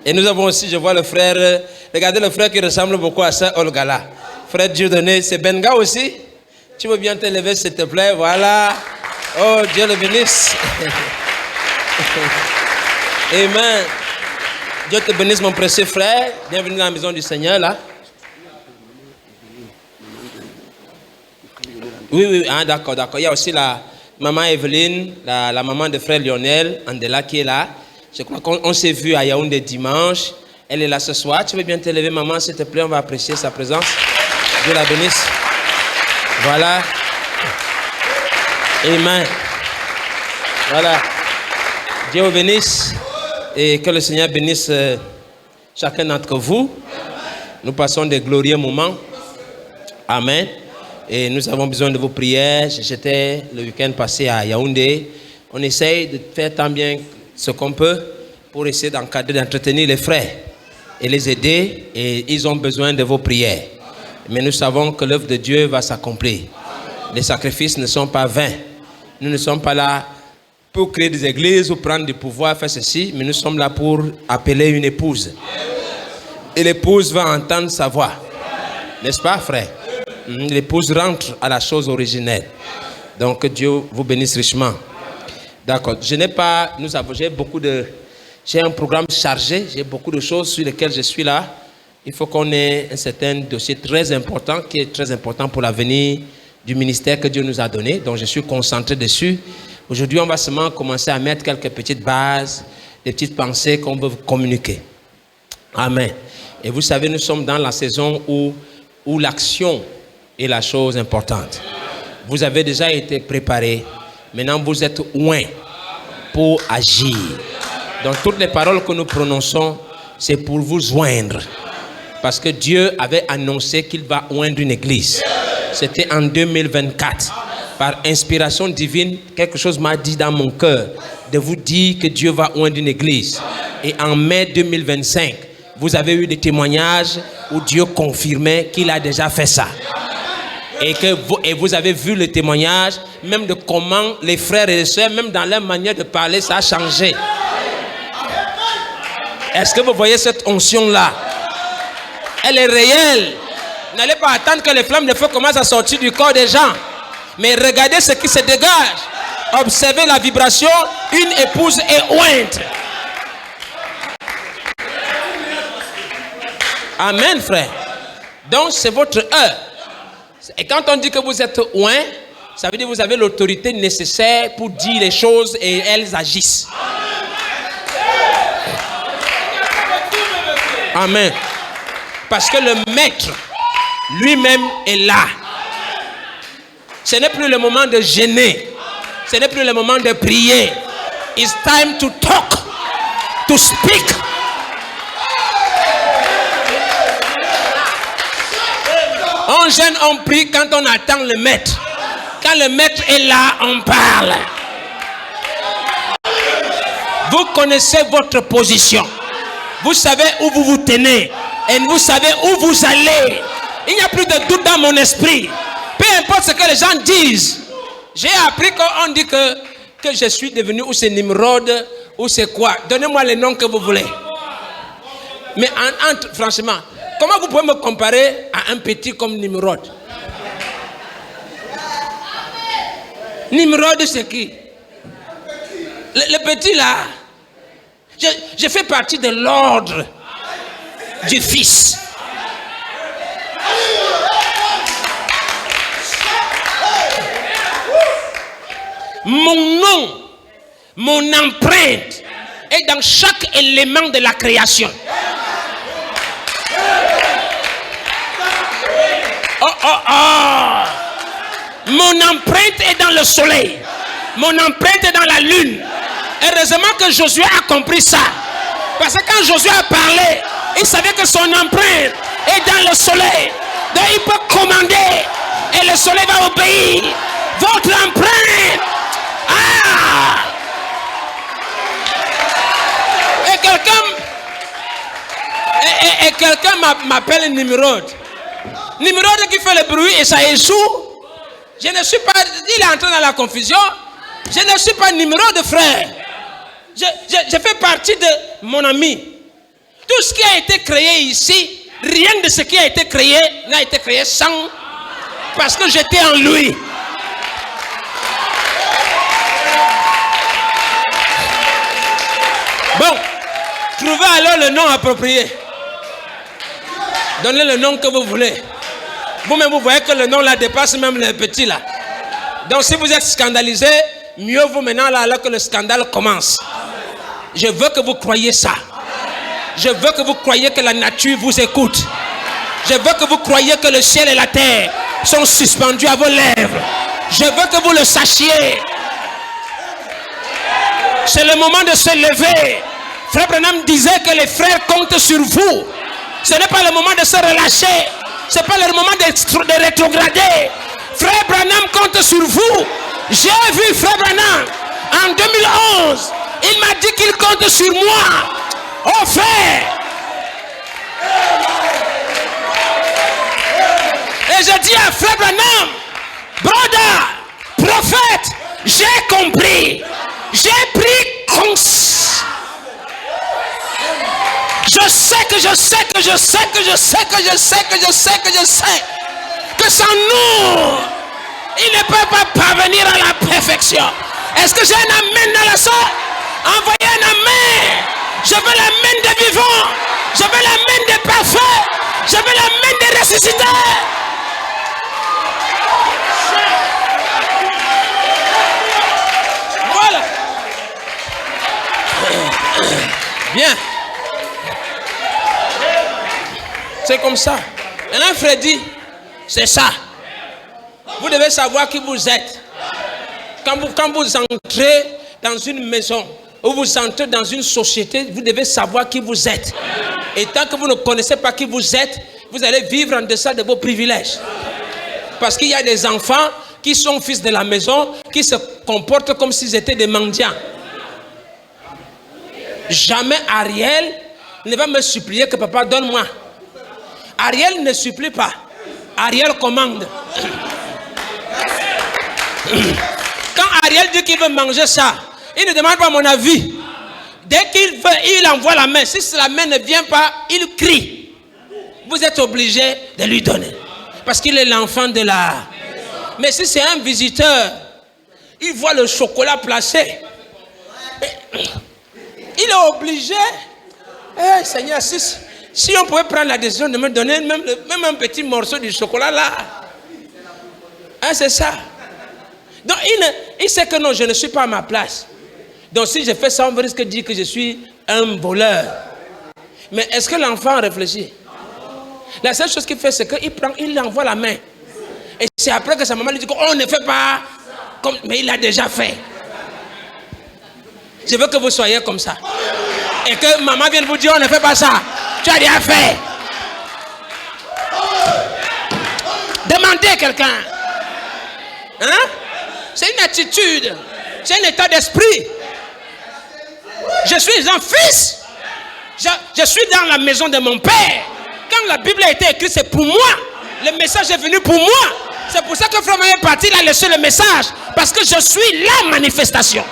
Et nous avons aussi, je vois le frère, regardez le frère qui ressemble beaucoup à Saint Olgala. Frère Dieudonné, c'est Benga aussi. Tu veux bien te lever, s'il te plaît. Voilà. Oh, Dieu le bénisse. Amen. Dieu te bénisse, mon précieux frère. Bienvenue dans la maison du Seigneur, là. Oui, d'accord. Il y a aussi la maman Evelyne, la maman de frère Lionel, Andela, qui est là. Je crois qu'on s'est vu à Yaoundé dimanche. Elle est là ce soir. Tu veux bien te lever, maman, s'il te plaît. On va apprécier sa présence. Dieu la bénisse. Voilà. Amen. Voilà. Dieu vous bénisse. Et que le Seigneur bénisse chacun d'entre vous. Nous passons des glorieux moments. Amen. Et nous avons besoin de vos prières. J'étais le week-end passé à Yaoundé. On essaye de faire tant bien ce qu'on peut pour essayer d'encadrer, d'entretenir les frères et les aider. Et ils ont besoin de vos prières. Mais nous savons que l'œuvre de Dieu va s'accomplir. Les sacrifices ne sont pas vains. Nous ne sommes pas là pour créer des églises ou prendre du pouvoir, faire ceci. Mais nous sommes là pour appeler une épouse. Et l'épouse va entendre sa voix. N'est-ce pas, frère? L'épouse rentre à la chose originelle. Donc Dieu vous bénisse richement. D'accord. J'ai un programme chargé. J'ai beaucoup de choses sur lesquelles je suis là. Il faut qu'on ait un certain dossier très important, qui est très important pour l'avenir du ministère que Dieu nous a donné. Donc je suis concentré dessus. Aujourd'hui, on va seulement commencer à mettre quelques petites bases, des petites pensées qu'on veut communiquer. Amen. Et vous savez, nous sommes dans la saison où l'action est la chose importante. Vous avez déjà été préparés. Maintenant, vous êtes oints pour agir. Donc, toutes les paroles que nous prononçons, c'est pour vous joindre. Parce que Dieu avait annoncé qu'il va oindre une église. C'était en 2024. Par inspiration divine, quelque chose m'a dit dans mon cœur de vous dire que Dieu va oindre une église. Et en mai 2025, vous avez eu des témoignages où Dieu confirmait qu'il a déjà fait ça. Et vous avez vu le témoignage, même de comment les frères et les sœurs, même dans leur manière de parler, ça a changé. Est-ce que vous voyez cette onction-là? Elle est réelle. N'allez pas attendre que les flammes de feu commencent à sortir du corps des gens. Mais regardez ce qui se dégage. Observez la vibration. Une épouse est ointe. Amen, frère. Donc, c'est votre heure. Et quand on dit que vous êtes oint, ça veut dire que vous avez l'autorité nécessaire pour dire les choses et elles agissent. Amen. Parce que le maître lui-même est là. Ce n'est plus le moment de gêner. Ce n'est plus le moment de prier. It's time to talk, to speak. On gêne, on prie quand on attend le maître. Quand le maître est là, on parle. Vous connaissez votre position. Vous savez où vous vous tenez. Et vous savez où vous allez. Il n'y a plus de doute dans mon esprit. Peu importe ce que les gens disent. J'ai appris qu'on dit que je suis devenu ou c'est Nimrod ou c'est quoi. Donnez-moi les noms que vous voulez. Mais franchement, comment vous pouvez me comparer à un petit comme Nimrod? Nimrod, c'est qui? Le petit là. Je fais partie de l'ordre du Fils. Mon nom, mon empreinte est dans chaque élément de la création. Mon empreinte est dans le soleil. Mon empreinte est dans la lune. Heureusement que Josué a compris ça. Parce que quand Josué a parlé, il savait que son empreinte est dans le soleil. Donc il peut commander et le soleil va obéir. Votre empreinte. Et quelqu'un m'appelle Nimrod. Nimrod qui fait le bruit et ça échoue. Je ne suis pas, il est entré dans la confusion. Je ne suis pas Nimrod, frère. Je fais partie de mon ami. Tout ce qui a été créé ici, rien de ce qui a été créé n'a été créé sans, parce que j'étais en lui. Bon, trouvez alors le nom approprié. Donnez le nom que vous voulez. Vous-même, vous voyez que le nom là dépasse même les petits là. Donc si vous êtes scandalisé, mieux vaut maintenant là alors que le scandale commence. Je veux que vous croyiez ça. Je veux que vous croyiez que la nature vous écoute. Je veux que vous croyiez que le ciel et la terre sont suspendus à vos lèvres. Je veux que vous le sachiez. C'est le moment de se lever. Frère Branham disait que les frères comptent sur vous. Ce n'est pas le moment de se relâcher. Ce n'est pas le moment de rétrograder. Frère Branham compte sur vous. J'ai vu Frère Branham en 2011. Il m'a dit qu'il compte sur moi. Oh frère. Et je dis à Frère Branham, brother, prophète, j'ai compris. J'ai pris conscience. Je sais que sans nous, il ne peut pas parvenir à la perfection. Est-ce que j'ai un amen dans la salle? Envoyez un amen. Je veux l'amen des vivants. Je veux l'amen des parfaits. Je veux l'amen des ressuscités. Voilà. Bien. C'est comme ça. Maintenant, Freddy, c'est ça. Vous devez savoir qui vous êtes. Quand vous entrez dans une maison ou vous entrez dans une société, vous devez savoir qui vous êtes. Et tant que vous ne connaissez pas qui vous êtes, vous allez vivre en deçà de vos privilèges. Parce qu'il y a des enfants qui sont fils de la maison, qui se comportent comme s'ils étaient des mendiants. Jamais Ariel ne va me supplier que papa donne-moi. Ariel ne supplie pas. Ariel commande. Quand Ariel dit qu'il veut manger ça, il ne demande pas mon avis. Dès qu'il veut, il envoie la main. Si la main ne vient pas, il crie. Vous êtes obligé de lui donner. Parce qu'il est l'enfant de la... Mais si c'est un visiteur, il voit le chocolat placé. Il est obligé. Seigneur, si on pouvait prendre la décision de me donner même un petit morceau du chocolat là. C'est ça. Donc il sait que non, je ne suis pas à ma place. Donc si je fais ça, on risque de dire que je suis un voleur. Mais est-ce que l'enfant réfléchit? La seule chose qu'il fait, c'est qu'il envoie la main. Et c'est après que sa maman lui dit qu'on ne fait pas comme... Mais il l'a déjà fait. Je veux que vous soyez comme ça. Et que maman vienne vous dire on ne fait pas ça. Tu as déjà fait. Demandez à quelqu'un. Hein? C'est une attitude. C'est un état d'esprit. Je suis un fils. Je suis dans la maison de mon père. Quand la Bible a été écrite, c'est pour moi. Le message est venu pour moi. C'est pour ça que Frère est parti, il a laissé le message. Parce que je suis la manifestation.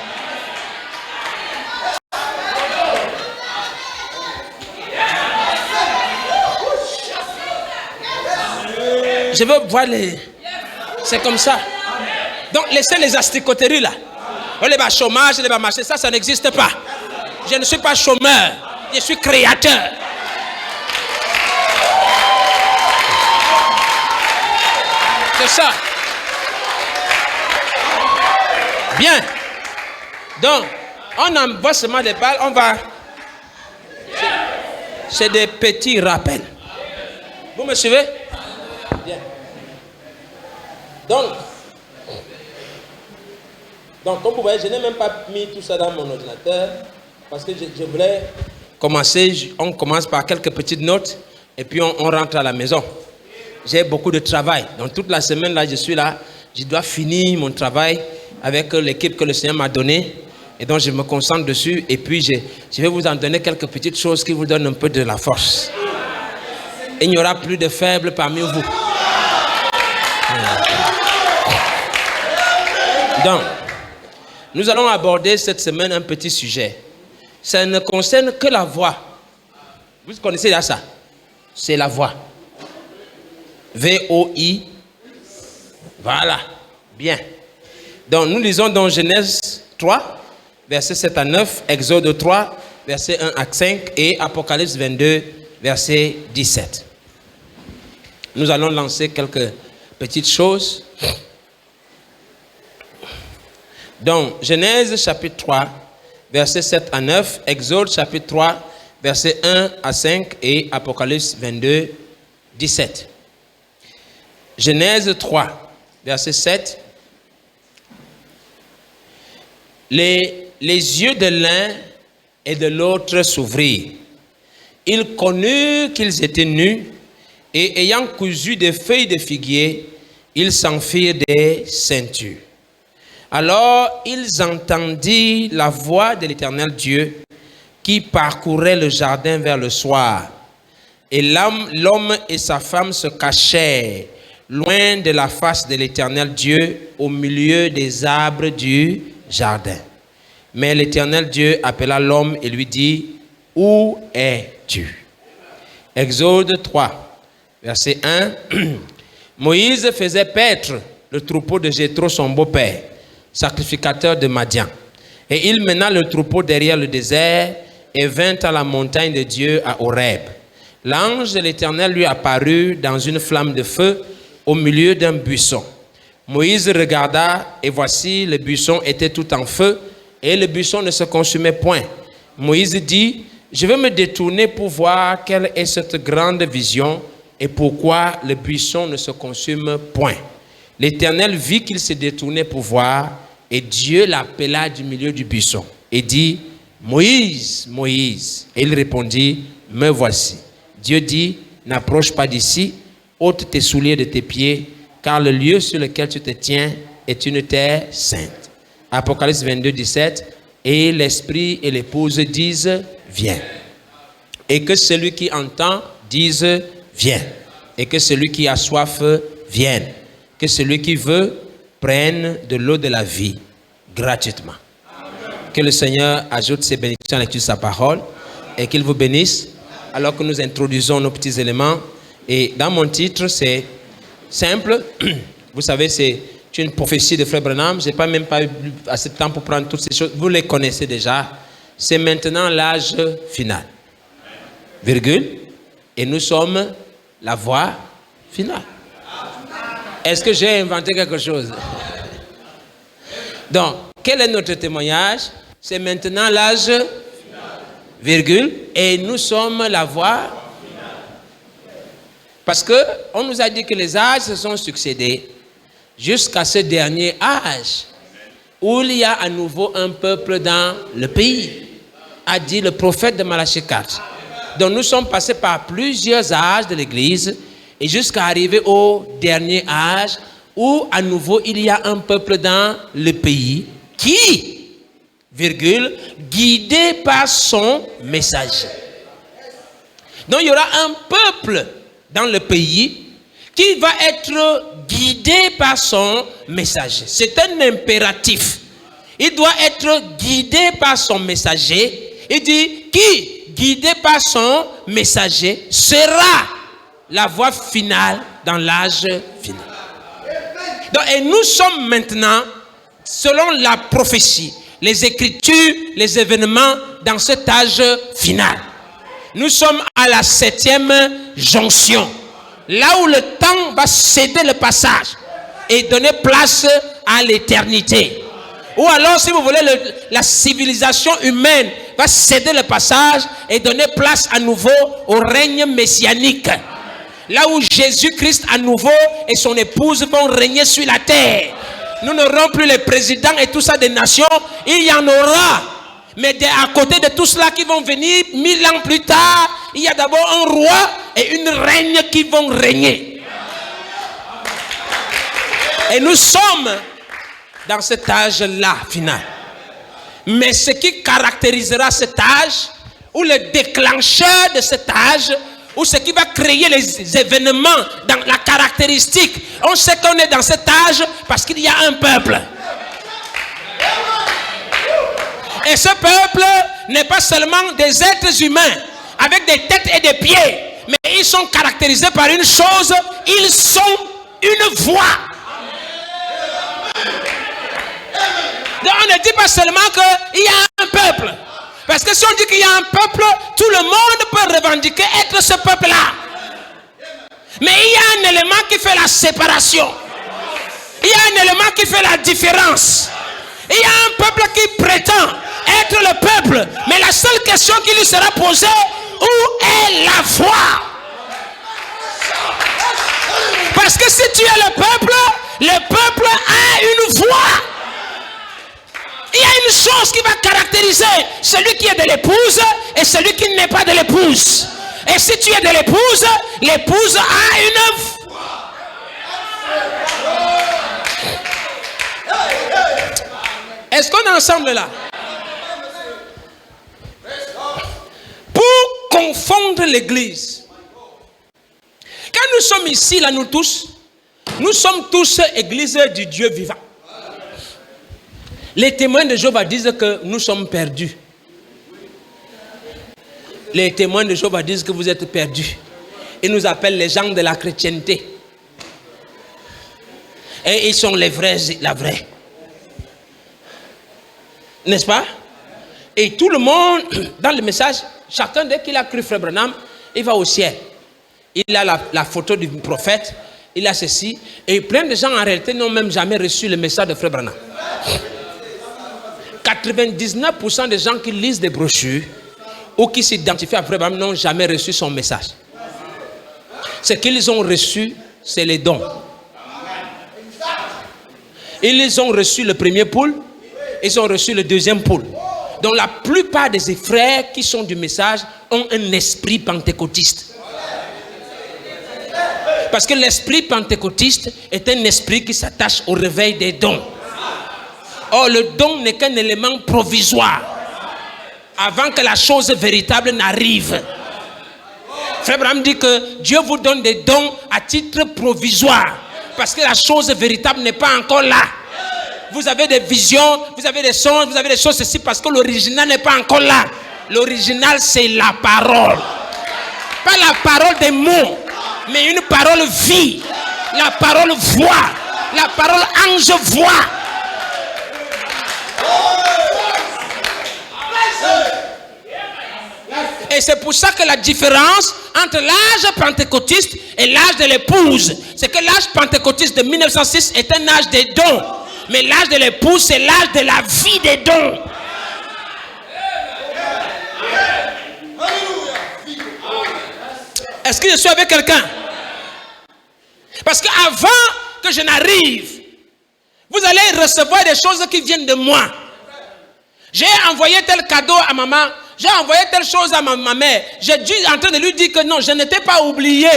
Je veux voir les... C'est comme ça. Donc laissez les asticoteries là. Les bas chômage, les bas marché, ça n'existe pas. Je ne suis pas chômeur. Je suis créateur. C'est ça. Bien. Donc, on envoie seulement des balles, on va... C'est des petits rappels. Vous me suivez? Bien. Donc, comme vous voyez, je n'ai même pas mis tout ça dans mon ordinateur parce que je voulais commencer. On commence par quelques petites notes et puis on rentre à la maison. J'ai beaucoup de travail. Donc, toute la semaine, là, je suis là. Je dois finir mon travail avec l'équipe que le Seigneur m'a donnée. Et donc, je me concentre dessus. Et puis, je vais vous en donner quelques petites choses qui vous donnent un peu de la force. Il n'y aura plus de faibles parmi vous. Donc, nous allons aborder cette semaine un petit sujet. Ça ne concerne que la voix. Vous connaissez déjà ça? C'est la voix. V-O-I. Voilà. Bien. Donc, nous lisons dans Genèse 3, versets 7 à 9, Exode 3, versets 1 à 5 et Apocalypse 22, verset 17. Nous allons lancer quelques petites choses. Donc, Genèse chapitre 3, versets 7 à 9, Exode chapitre 3, versets 1 à 5 et Apocalypse 22, 17. Genèse 3, verset 7. Les yeux de l'un et de l'autre s'ouvrirent. Ils connurent qu'ils étaient nus et ayant cousu des feuilles de figuier, ils s'en firent des ceintures. Alors ils entendirent la voix de l'Éternel Dieu qui parcourait le jardin vers le soir. Et l'homme et sa femme se cachèrent loin de la face de l'Éternel Dieu au milieu des arbres du jardin. Mais l'Éternel Dieu appela l'homme et lui dit, « Où es-tu » Exode 3, verset 1. Moïse faisait paître le troupeau de Jéthro, son beau-père, sacrificateur de Madian. Et il mena le troupeau derrière le désert et vint à la montagne de Dieu à Horeb. L'ange de l'Éternel lui apparut dans une flamme de feu au milieu d'un buisson. Moïse regarda et voici, le buisson était tout en feu et le buisson ne se consumait point. Moïse dit, je vais me détourner pour voir quelle est cette grande vision et pourquoi le buisson ne se consume point. L'Éternel vit qu'il se détournait pour voir et Dieu l'appela du milieu du buisson et dit, Moïse, Moïse. Et il répondit, me voici. Dieu dit, n'approche pas d'ici, ôte tes souliers de tes pieds, car le lieu sur lequel tu te tiens est une terre sainte. Apocalypse 22, 17. Et l'esprit et l'épouse disent, viens. Et que celui qui entend dise, viens. Et que celui qui a soif vienne. Que celui qui veut prenne de l'eau de la vie gratuitement. Amen. Que le Seigneur ajoute ses bénédictions à l'étude de sa parole et qu'il vous bénisse alors que nous introduisons nos petits éléments. Et dans mon titre, c'est simple. Vous savez, c'est une prophétie de Frère Branham. Je n'ai pas même pas eu assez de temps pour prendre toutes ces choses. Vous les connaissez déjà. C'est maintenant l'âge final. Virgule. Et nous sommes la voie finale. Est-ce que j'ai inventé quelque chose? Donc, quel est notre témoignage? C'est maintenant l'âge, virgule, et nous sommes la voie. Parce qu'on nous a dit que les âges se sont succédés jusqu'à ce dernier âge où il y a à nouveau un peuple dans le pays, a dit le prophète de Malachie 4. Donc nous sommes passés par plusieurs âges de l'Église et jusqu'à arriver au dernier âge où à nouveau il y a un peuple dans le pays qui, virgule, guidé par son messager. Donc il y aura un peuple dans le pays qui va être guidé par son messager. C'est un impératif. Il doit être guidé par son messager. Il dit, qui, guidé par son messager, sera la voie finale dans l'âge final. Donc, et nous sommes maintenant, selon la prophétie, les Écritures, les événements, dans cet âge final. Nous sommes à la 7e jonction. Là où le temps va céder le passage et donner place à l'éternité. Ou alors, si vous voulez, la civilisation humaine va céder le passage et donner place à nouveau au règne messianique. Là où Jésus-Christ à nouveau et son épouse vont régner sur la terre. Nous n'aurons plus les présidents et tout ça des nations. Il y en aura. Mais à côté de tout cela qui vont venir 1000 ans plus tard, il y a d'abord un roi et une reine qui vont régner. Et nous sommes dans cet âge-là final. Mais ce qui caractérisera cet âge, ou le déclencheur de cet âge, ou ce qui va créer les événements dans la caractéristique, on sait qu'on est dans cet âge parce qu'il y a un peuple. Et ce peuple n'est pas seulement des êtres humains avec des têtes et des pieds, mais ils sont caractérisés par une chose, ils sont une voix. Donc on ne dit pas seulement qu'il y a un peuple. Parce que si on dit qu'il y a un peuple, tout le monde peut revendiquer être ce peuple-là. Mais il y a un élément qui fait la séparation. Il y a un élément qui fait la différence. Il y a un peuple qui prétend être le peuple. Mais la seule question qui lui sera posée, où est la voix? Parce que si tu es le peuple a une voix. Il y a une chose qui va caractériser celui qui est de l'épouse et celui qui n'est pas de l'épouse. Et si tu es de l'épouse, l'épouse a une voix. Est-ce qu'on est ensemble là? Pour confondre l'église. Quand nous sommes ici, là, nous sommes tous église du Dieu vivant. Les témoins de Jéhovah disent que nous sommes perdus. Les témoins de Jéhovah disent que vous êtes perdus. Ils nous appellent les gens de la chrétienté. Et ils sont les vrais, la vraie. N'est-ce pas? Et tout le monde, dans le message, chacun dès qu'il a cru Frère Branham, il va au ciel. Il a la photo du prophète, il a ceci. Et plein de gens en réalité n'ont même jamais reçu le message de Frère Branham. 99% des gens qui lisent des brochures ou qui s'identifient à Frère Branham n'ont jamais reçu son message. Ce qu'ils ont reçu, c'est les dons. Ils ont reçu le premier pool, ils ont reçu le deuxième pool. Donc la plupart des frères qui sont du message ont un esprit pentecôtiste. Parce que l'esprit pentecôtiste est un esprit qui s'attache au réveil des dons. Or, le don n'est qu'un élément provisoire avant que la chose véritable n'arrive. Frère Branham dit que Dieu vous donne des dons à titre provisoire parce que la chose véritable n'est pas encore là. Vous avez des visions, vous avez des songes, vous avez des choses ceci parce que l'original n'est pas encore là. L'original, c'est la parole. Pas la parole des mots, mais une parole vie. La parole voit. La parole ange voit. Et c'est pour ça que la différence entre l'âge pentecôtiste et l'âge de l'épouse, c'est que l'âge pentecôtiste de 1906 est un âge des dons. Mais l'âge de l'épouse, c'est l'âge de la vie des dons. Est-ce que je suis avec quelqu'un? Parce qu'avant que je n'arrive, vous allez recevoir des choses qui viennent de moi. J'ai envoyé tel cadeau à maman, j'ai envoyé telle chose à ma mère. J'ai dû en train de lui dire que non, je n'étais pas oublié.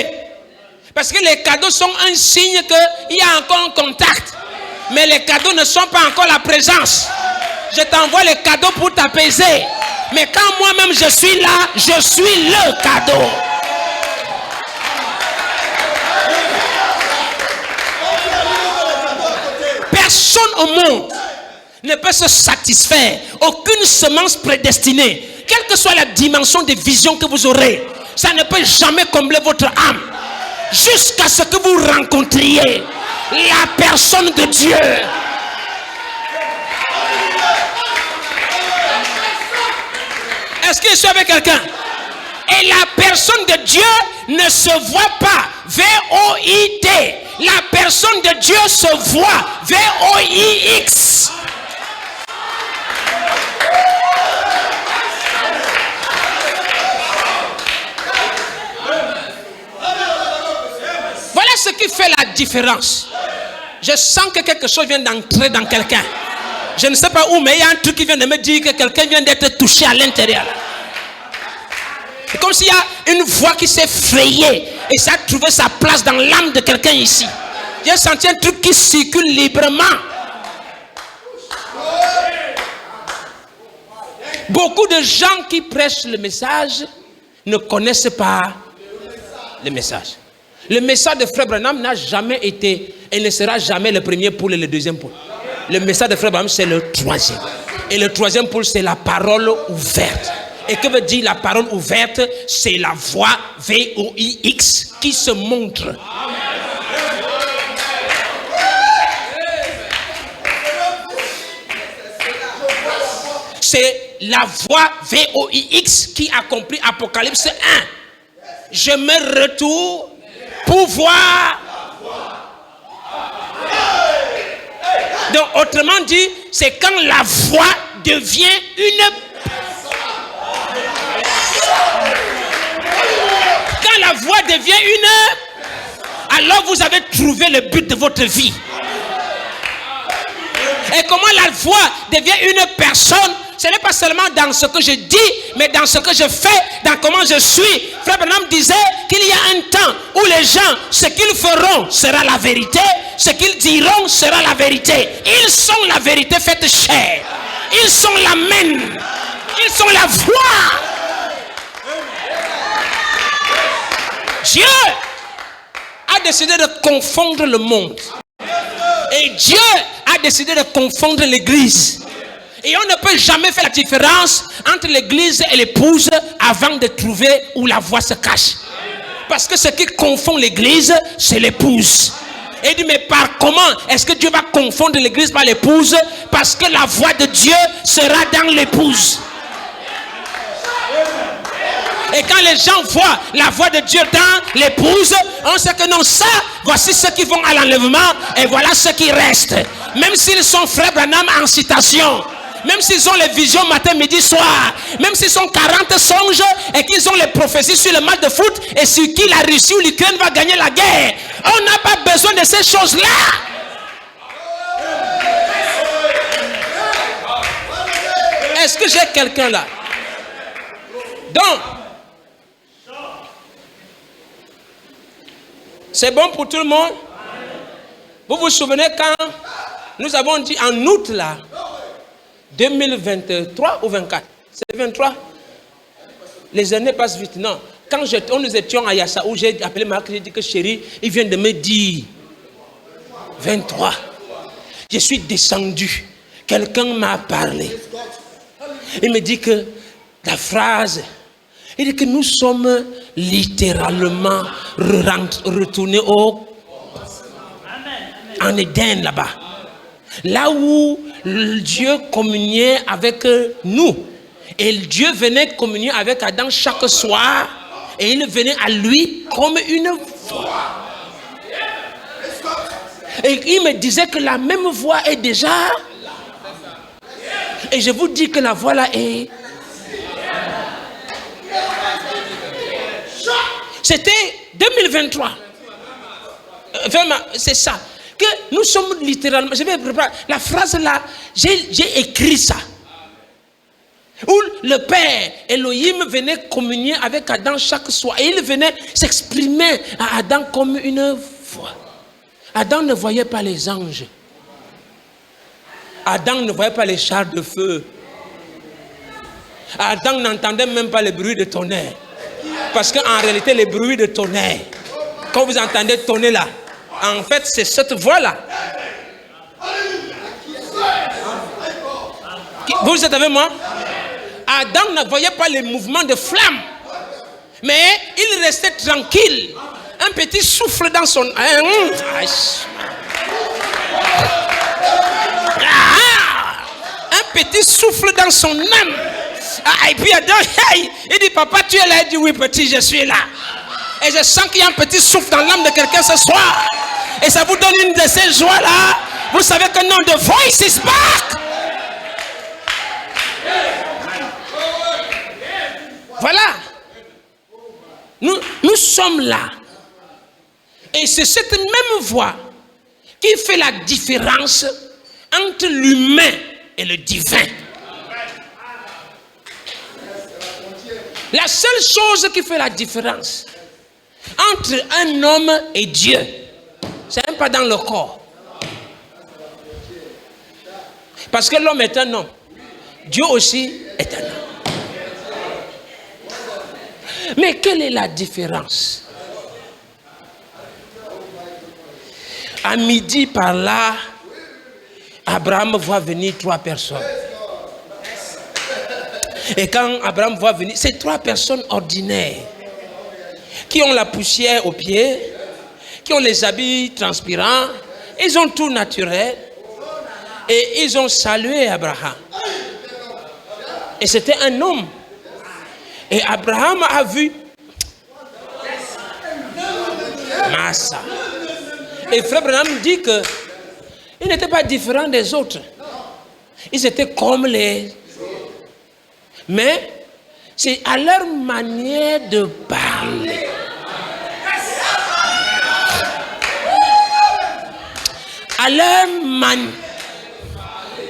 Parce que les cadeaux sont un signe qu'il y a encore un contact. Mais les cadeaux ne sont pas encore la présence. Je t'envoie les cadeaux pour t'apaiser. Mais quand moi-même je suis là, je suis le cadeau. Personne au monde ne peut se satisfaire. Aucune semence prédestinée, quelle que soit la dimension de vision que vous aurez, ça ne peut jamais combler votre âme. Jusqu'à ce que vous rencontriez la personne de Dieu. Est-ce que je suis avec quelqu'un? Et la personne de Dieu ne se voit pas. V-O-I-T. La personne de Dieu se voit. V-O-I-X. Voilà ce qui fait la différence. Je sens que quelque chose vient d'entrer dans quelqu'un. Je ne sais pas où, mais il y a un truc qui vient de me dire que quelqu'un vient d'être touché à l'intérieur. C'est comme s'il y a une voix qui s'est frayée et ça a trouvé sa place dans l'âme de quelqu'un ici. J'ai senti un truc qui circule librement. Beaucoup de gens qui prêchent le message ne connaissent pas le message. Le message de Frère Branham n'a jamais été et ne sera jamais le premier pôle et le deuxième pôle. Le message de Frère Branham, c'est le troisième. Et le troisième pôle, c'est la parole ouverte. Et que veut dire la parole ouverte? C'est la voix V-O-I-X qui se montre. C'est la voix V-O-I-X qui accomplit Apocalypse 1. Je me retourne pour voir. Donc, autrement dit, c'est quand la voix devient une. Quand la voix devient une. Alors vous avez trouvé le but de votre vie. Et comment la voix devient une personne? Ce n'est pas seulement dans ce que je dis, mais dans ce que je fais, dans comment je suis. Frère Branham disait qu'il y a un temps où les gens, ce qu'ils feront sera la vérité, ce qu'ils diront sera la vérité. Ils sont la vérité faite chair. Ils sont l'amen. Ils sont la voix. Dieu a décidé de confondre le monde. Et Dieu a décidé de confondre l'église. Et on ne peut jamais faire la différence entre l'église et l'épouse avant de trouver où la voix se cache. Parce que ce qui confond l'église, c'est l'épouse. Et il dit, mais par comment est-ce que Dieu va confondre l'église par l'épouse? Parce que la voix de Dieu sera dans l'épouse. Et quand les gens voient la voix de Dieu dans l'épouse, on sait que non, ça, voici ceux qui vont à l'enlèvement et voilà ceux qui restent. Même s'ils sont Frère Branham en citation, même s'ils ont les visions matin, midi, soir, même s'ils sont 40 songes et qu'ils ont les prophéties sur le match de foot et sur qui la Russie ou l'Ukraine va gagner la guerre, on n'a pas besoin de ces choses-là. Est-ce que j'ai quelqu'un là? Donc, c'est bon pour tout le monde? Vous vous souvenez quand nous avons dit en août là, 2023 ou 24? C'est 23? Les années passent vite. Non. Quand nous étions à Yassaou, j'ai appelé Marc, j'ai dit que chérie, il vient de me dire 23. Je suis descendu. Quelqu'un m'a parlé. Il me dit que la phrase, il dit que nous sommes littéralement retournés au en Éden là-bas. Là où Dieu communiait avec nous. Et Dieu venait communier avec Adam chaque soir. Et il venait à lui comme une voix. Et il me disait que la même voix est déjà... Et je vous dis que la voix là est... C'était 2023. Vraiment, c'est ça. Que nous sommes littéralement... Je vais préparer la phrase là. J'ai écrit ça. Où le Père Elohim venait communier avec Adam chaque soir. Et il venait s'exprimer à Adam comme une voix. Adam ne voyait pas les anges. Adam ne voyait pas les chars de feu. Adam n'entendait même pas les bruits de tonnerre. Parce qu'en réalité, les bruits de tonnerre, quand vous entendez tonner là, en fait, c'est cette voix-là. Vous êtes avec moi? Adam ne voyait pas les mouvements de flammes. Mais il restait tranquille. Un petit souffle dans son... un petit souffle dans son âme. Et puis Adam, il dit, papa, tu es là? Il dit, oui, petit, je suis là. Et je sens qu'il y a un petit souffle dans l'âme de quelqu'un ce soir. Et ça vous donne une de ces joies-là. Vous savez que non, the voice is back. Voilà. Nous sommes là. Et c'est cette même voix qui fait la différence entre l'humain et le divin. La seule chose qui fait la différence entre un homme et Dieu, c'est même pas dans le corps. Parce que l'homme est un homme. Dieu aussi est un homme. Mais quelle est la différence? À midi par là, Abraham voit venir 3 personnes. Et quand Abraham voit venir, c'est 3 personnes ordinaires qui ont la poussière aux pieds, qui ont les habits transpirants, ils ont tout naturel et ils ont salué Abraham. Et c'était un homme. Et Abraham a vu Massa. Et Frère Branham dit que ils n'étaient pas différents des autres. Ils étaient comme les... Mais c'est à leur manière de parler. À leur manière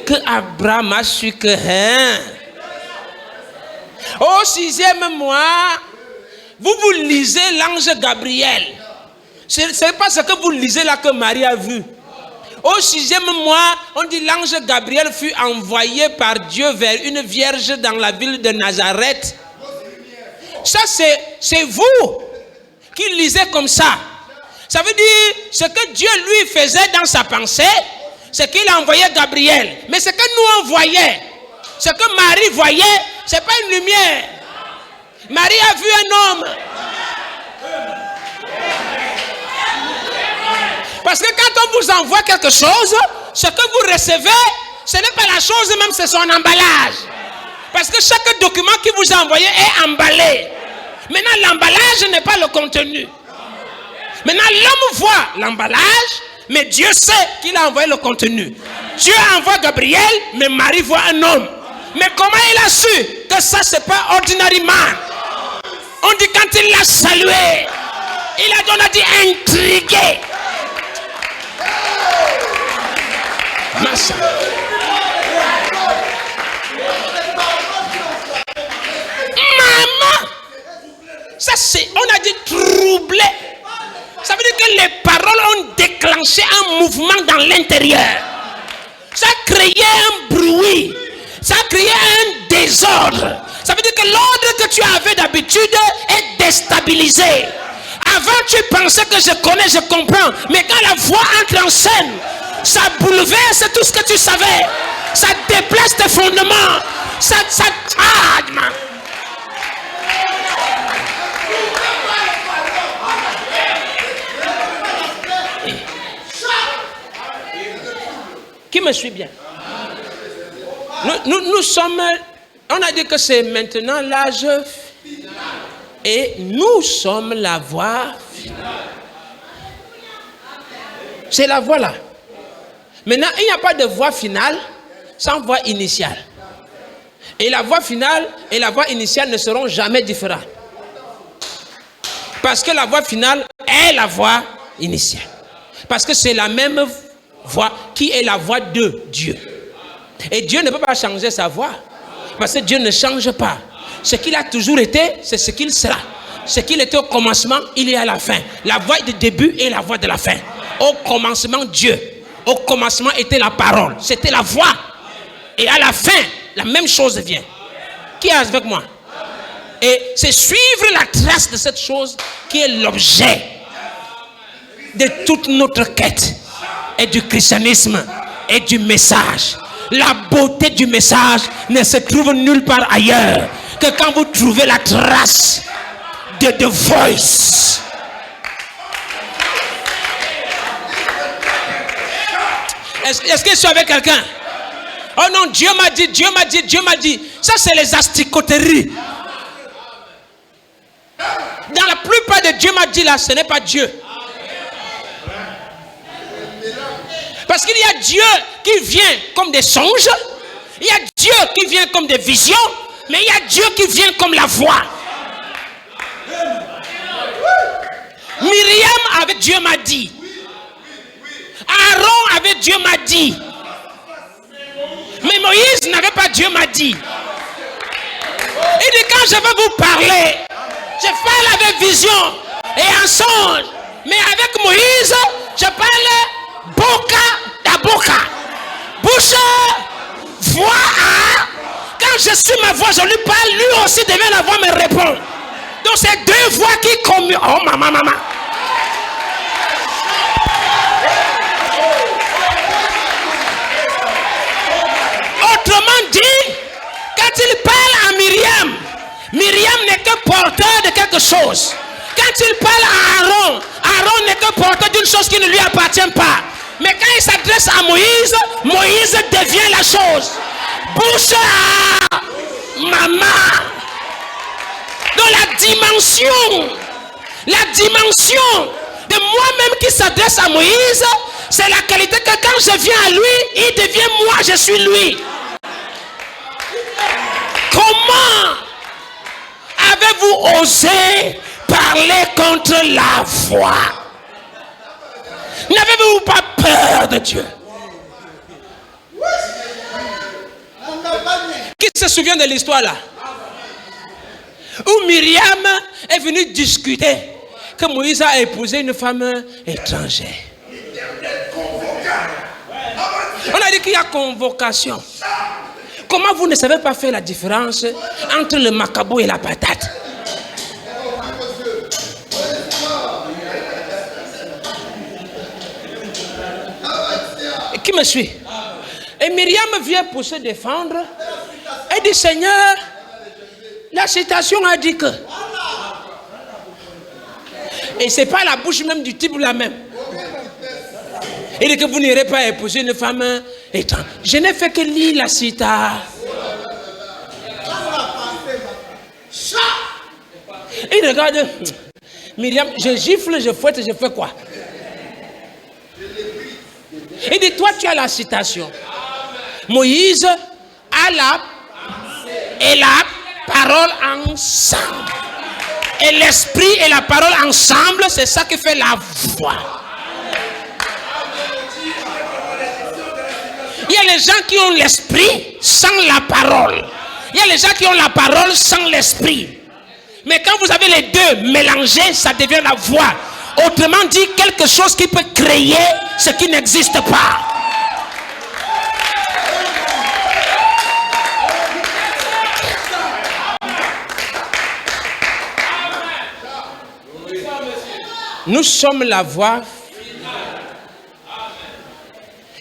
que Abraham a su que... Au 6e mois, vous lisez l'ange Gabriel. Ce n'est pas ce que vous lisez là que Marie a vu. Au 6e mois, on dit l'ange Gabriel fut envoyé par Dieu vers une vierge dans la ville de Nazareth. Ça, c'est vous qui lisez comme ça. Ça veut dire ce que Dieu lui faisait dans sa pensée, c'est qu'il a envoyé Gabriel. Mais ce que nous on voyait, ce que Marie voyait, ce n'est pas une lumière. Marie a vu un homme. Parce que quand on vous envoie quelque chose, ce que vous recevez, ce n'est pas la chose même, c'est son emballage. Parce que chaque document qui vous a envoyé est emballé. Maintenant, l'emballage n'est pas le contenu. Maintenant, l'homme voit l'emballage, mais Dieu sait qu'il a envoyé le contenu. Dieu envoie Gabriel, mais Marie voit un homme. Mais comment il a su que ça, c'est pas ordinary man? On dit quand il l'a salué, on a dit intrigué. Massa. Maman, ça c'est, on a dit troublé. Ça veut dire que les paroles ont déclenché un mouvement dans l'intérieur. Ça a créé un bruit. Ça a créé un désordre. Ça veut dire que l'ordre que tu avais d'habitude est déstabilisé. Avant tu pensais que je connais, je comprends. Mais quand la voix entre en scène, ça bouleverse tout ce que tu savais. Ça déplace tes fondements. Ça Qui me suit bien? Nous sommes, on a dit que c'est maintenant l'âge et nous sommes la voie finale. C'est la voie là. Maintenant, il n'y a pas de voie finale sans voie initiale. Et la voie finale et la voie initiale ne seront jamais différentes. Parce que la voie finale est la voie initiale. Parce que c'est la même voie qui est la voie de Dieu. Et Dieu ne peut pas changer sa voie. Parce que Dieu ne change pas. Ce qu'il a toujours été, c'est ce qu'il sera. Ce qu'il était au commencement, il est à la fin. La voie du début et la voie de la fin. Au commencement, Dieu. Au commencement était la parole. C'était la voie. Et à la fin, la même chose vient. Qui est avec moi? Et c'est suivre la trace de cette chose qui est l'objet de toute notre quête et du christianisme et du message. La beauté du message ne se trouve nulle part ailleurs que quand vous trouvez la trace de The Voice. Est-ce que je suis avec quelqu'un? Oh non, Dieu m'a dit, Dieu m'a dit, Dieu m'a dit. Ça, c'est les asticoteries. Dans la plupart de Dieu m'a dit là, ce n'est pas Dieu. Parce qu'il y a Dieu qui vient comme des songes, il y a Dieu qui vient comme des visions, mais il y a Dieu qui vient comme la voix. Myriam avec Dieu m'a dit. Aaron avec Dieu m'a dit. Mais Moïse n'avait pas Dieu m'a dit. Il dit quand je vais vous parler, je parle avec vision et en songe. Mais avec Moïse, je parle boca à boca. Bouche, voix à. Quand je suis ma voix, je lui parle, lui aussi devient la voix me répond. Donc c'est deux voix qui communiquent. Oh maman. Autrement dit, quand il parle à Myriam, Myriam n'est que porteur de quelque chose. Quand il parle à Aaron, Aaron n'est que porteur d'une chose qui ne lui appartient pas. Mais quand il s'adresse à Moïse, Moïse devient la chose. Bouche à maman. Donc la dimension de moi-même qui s'adresse à Moïse, c'est la qualité que quand je viens à lui, il devient moi, je suis lui. Comment avez-vous osé parler contre la foi? N'avez-vous pas peur de Dieu? Qui se souvient de l'histoire là? Où Myriam est venue discuter que Moïse a épousé une femme étrangère. On a dit qu'il y a convocation. Comment vous ne savez pas faire la différence entre le macabo et la patate? Qui me suit? Et Myriam vient pour se défendre. Elle dit, Seigneur, la citation a dit que. Et c'est pas la bouche même du type la même. Il dit que vous n'irez pas épouser une femme étrangère. Je n'ai fait que lire la citation. Il regarde. Myriam, je gifle, je fouette, je fais quoi? Il dit, toi tu as la citation. Moïse a la et la parole ensemble. Et l'esprit et la parole ensemble, c'est ça qui fait la voix. Il y a les gens qui ont l'esprit sans la parole. Il y a les gens qui ont la parole sans l'esprit. Mais quand vous avez les deux mélangés, ça devient la voix. Autrement dit, quelque chose qui peut créer ce qui n'existe pas. Nous sommes la voix.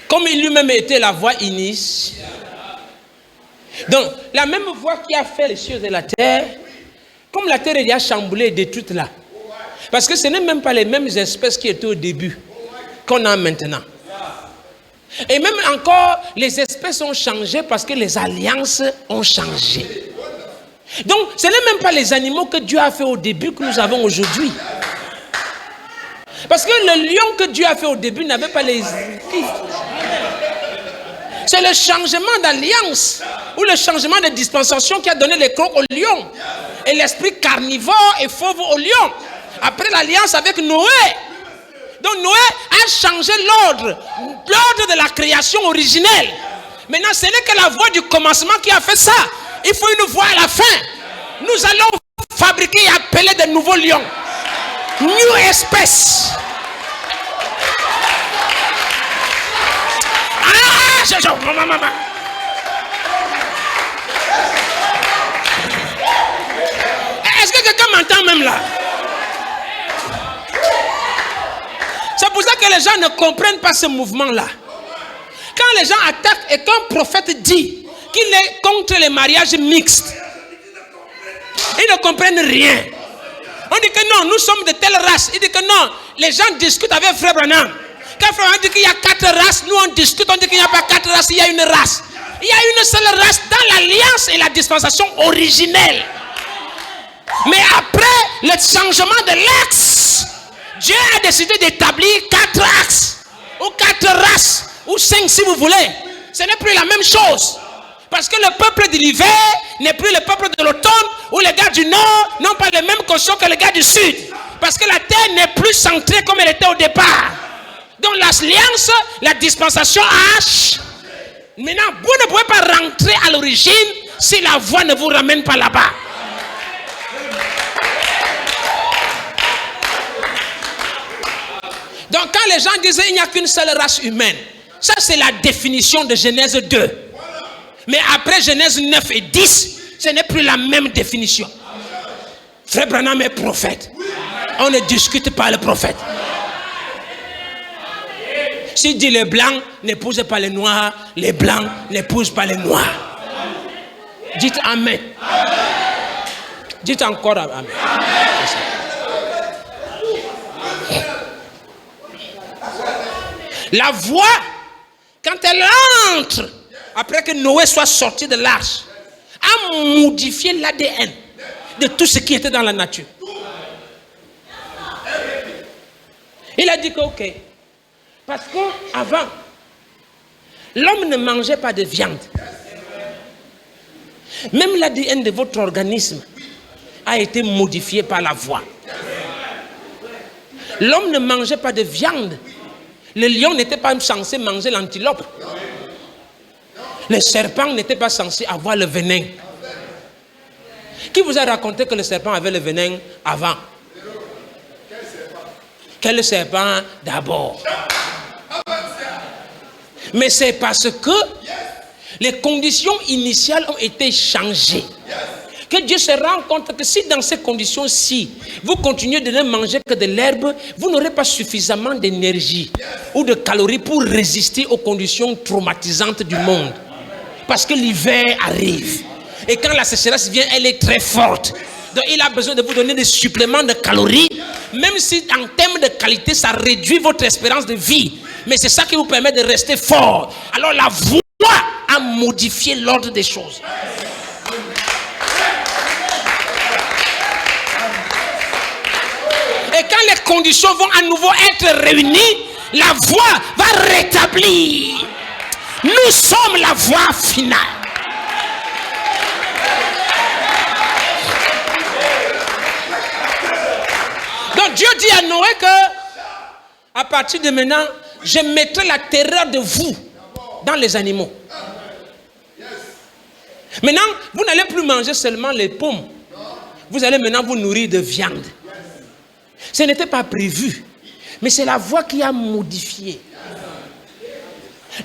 Comme il lui-même était la voix initiale. Donc, la même voix qui a fait les cieux et la terre, comme la terre est déjà chamboulée et détruite là. Parce que ce n'est même pas les mêmes espèces qui étaient au début qu'on a maintenant. Et même encore, les espèces ont changé parce que les alliances ont changé. Donc, ce n'est même pas les animaux que Dieu a fait au début que nous avons aujourd'hui. Parce que le lion que Dieu a fait au début n'avait pas les... C'est le changement d'alliance ou le changement de dispensation qui a donné les crocs au lion. Et l'esprit carnivore et fauve au lion. Après l'alliance avec Noé. Donc Noé a changé l'ordre de la création originelle. Maintenant, ce n'est que la voix du commencement qui a fait ça. Il faut une voix à la fin. Nous allons fabriquer et appeler de nouveaux lions. New espèce. Est-ce que quelqu'un m'entend même là? C'est pour ça que les gens ne comprennent pas ce mouvement-là. Quand les gens attaquent et qu'un prophète dit qu'il est contre les mariages mixtes, ils ne comprennent rien. On dit que non, nous sommes de telle race. Il dit que non, les gens discutent avec Frère Branham. Quand Frère Branham dit qu'il y a 4 races, nous on discute, on dit qu'il n'y a pas 4 races, il y a une race. Il y a une seule race dans l'alliance et la dispensation originelle. Mais après le changement de l'axe, Dieu a décidé d'établir 4 axes, ou 4 races, ou 5 si vous voulez. Ce n'est plus la même chose. Parce que le peuple de l'hiver n'est plus le peuple de l'automne, où les gars du nord n'ont pas les mêmes consciences que les gars du sud. Parce que la terre n'est plus centrée comme elle était au départ. Donc l'alliance, la dispensation H. Maintenant, vous ne pouvez pas rentrer à l'origine si la voie ne vous ramène pas là-bas. Donc quand les gens disaient qu'il n'y a qu'une seule race humaine, ça c'est la définition de Genèse 2. Mais après Genèse 9 et 10, ce n'est plus la même définition. Frère Branham est prophète. On ne discute pas le prophète. S'il dit les blancs n'épousent pas les noirs, les blancs n'épousent pas les noirs. Dites Amen. Dites encore Amen. La voix, quand elle entre, après que Noé soit sorti de l'arche, a modifié l'ADN de tout ce qui était dans la nature. Il a dit que ok, parce qu'avant, l'homme ne mangeait pas de viande. Même l'ADN de votre organisme a été modifié par la voix. L'homme ne mangeait pas de viande. Le lion n'était pas censé manger l'antilope. Le serpent n'était pas censé avoir le venin. Qui vous a raconté que le serpent avait le venin avant? Quel serpent d'abord? Mais c'est parce que les conditions initiales ont été changées que Dieu se rend compte que si dans ces conditions-ci, vous continuez de ne manger que de l'herbe, vous n'aurez pas suffisamment d'énergie ou de calories pour résister aux conditions traumatisantes du monde. Parce que l'hiver arrive. Et quand la sécheresse vient, elle est très forte. Donc il a besoin de vous donner des suppléments de calories, même si en termes de qualité, ça réduit votre espérance de vie. Mais c'est ça qui vous permet de rester fort. Alors la voix a modifié l'ordre des choses. Et quand les conditions vont à nouveau être réunies, la voix va rétablir. Nous sommes la voie finale. Donc Dieu dit à Noé que à partir de maintenant, je mettrai la terreur de vous dans les animaux. Maintenant, vous n'allez plus manger seulement les pommes. Vous allez maintenant vous nourrir de viande. Ce n'était pas prévu, mais c'est la voix qui a modifié.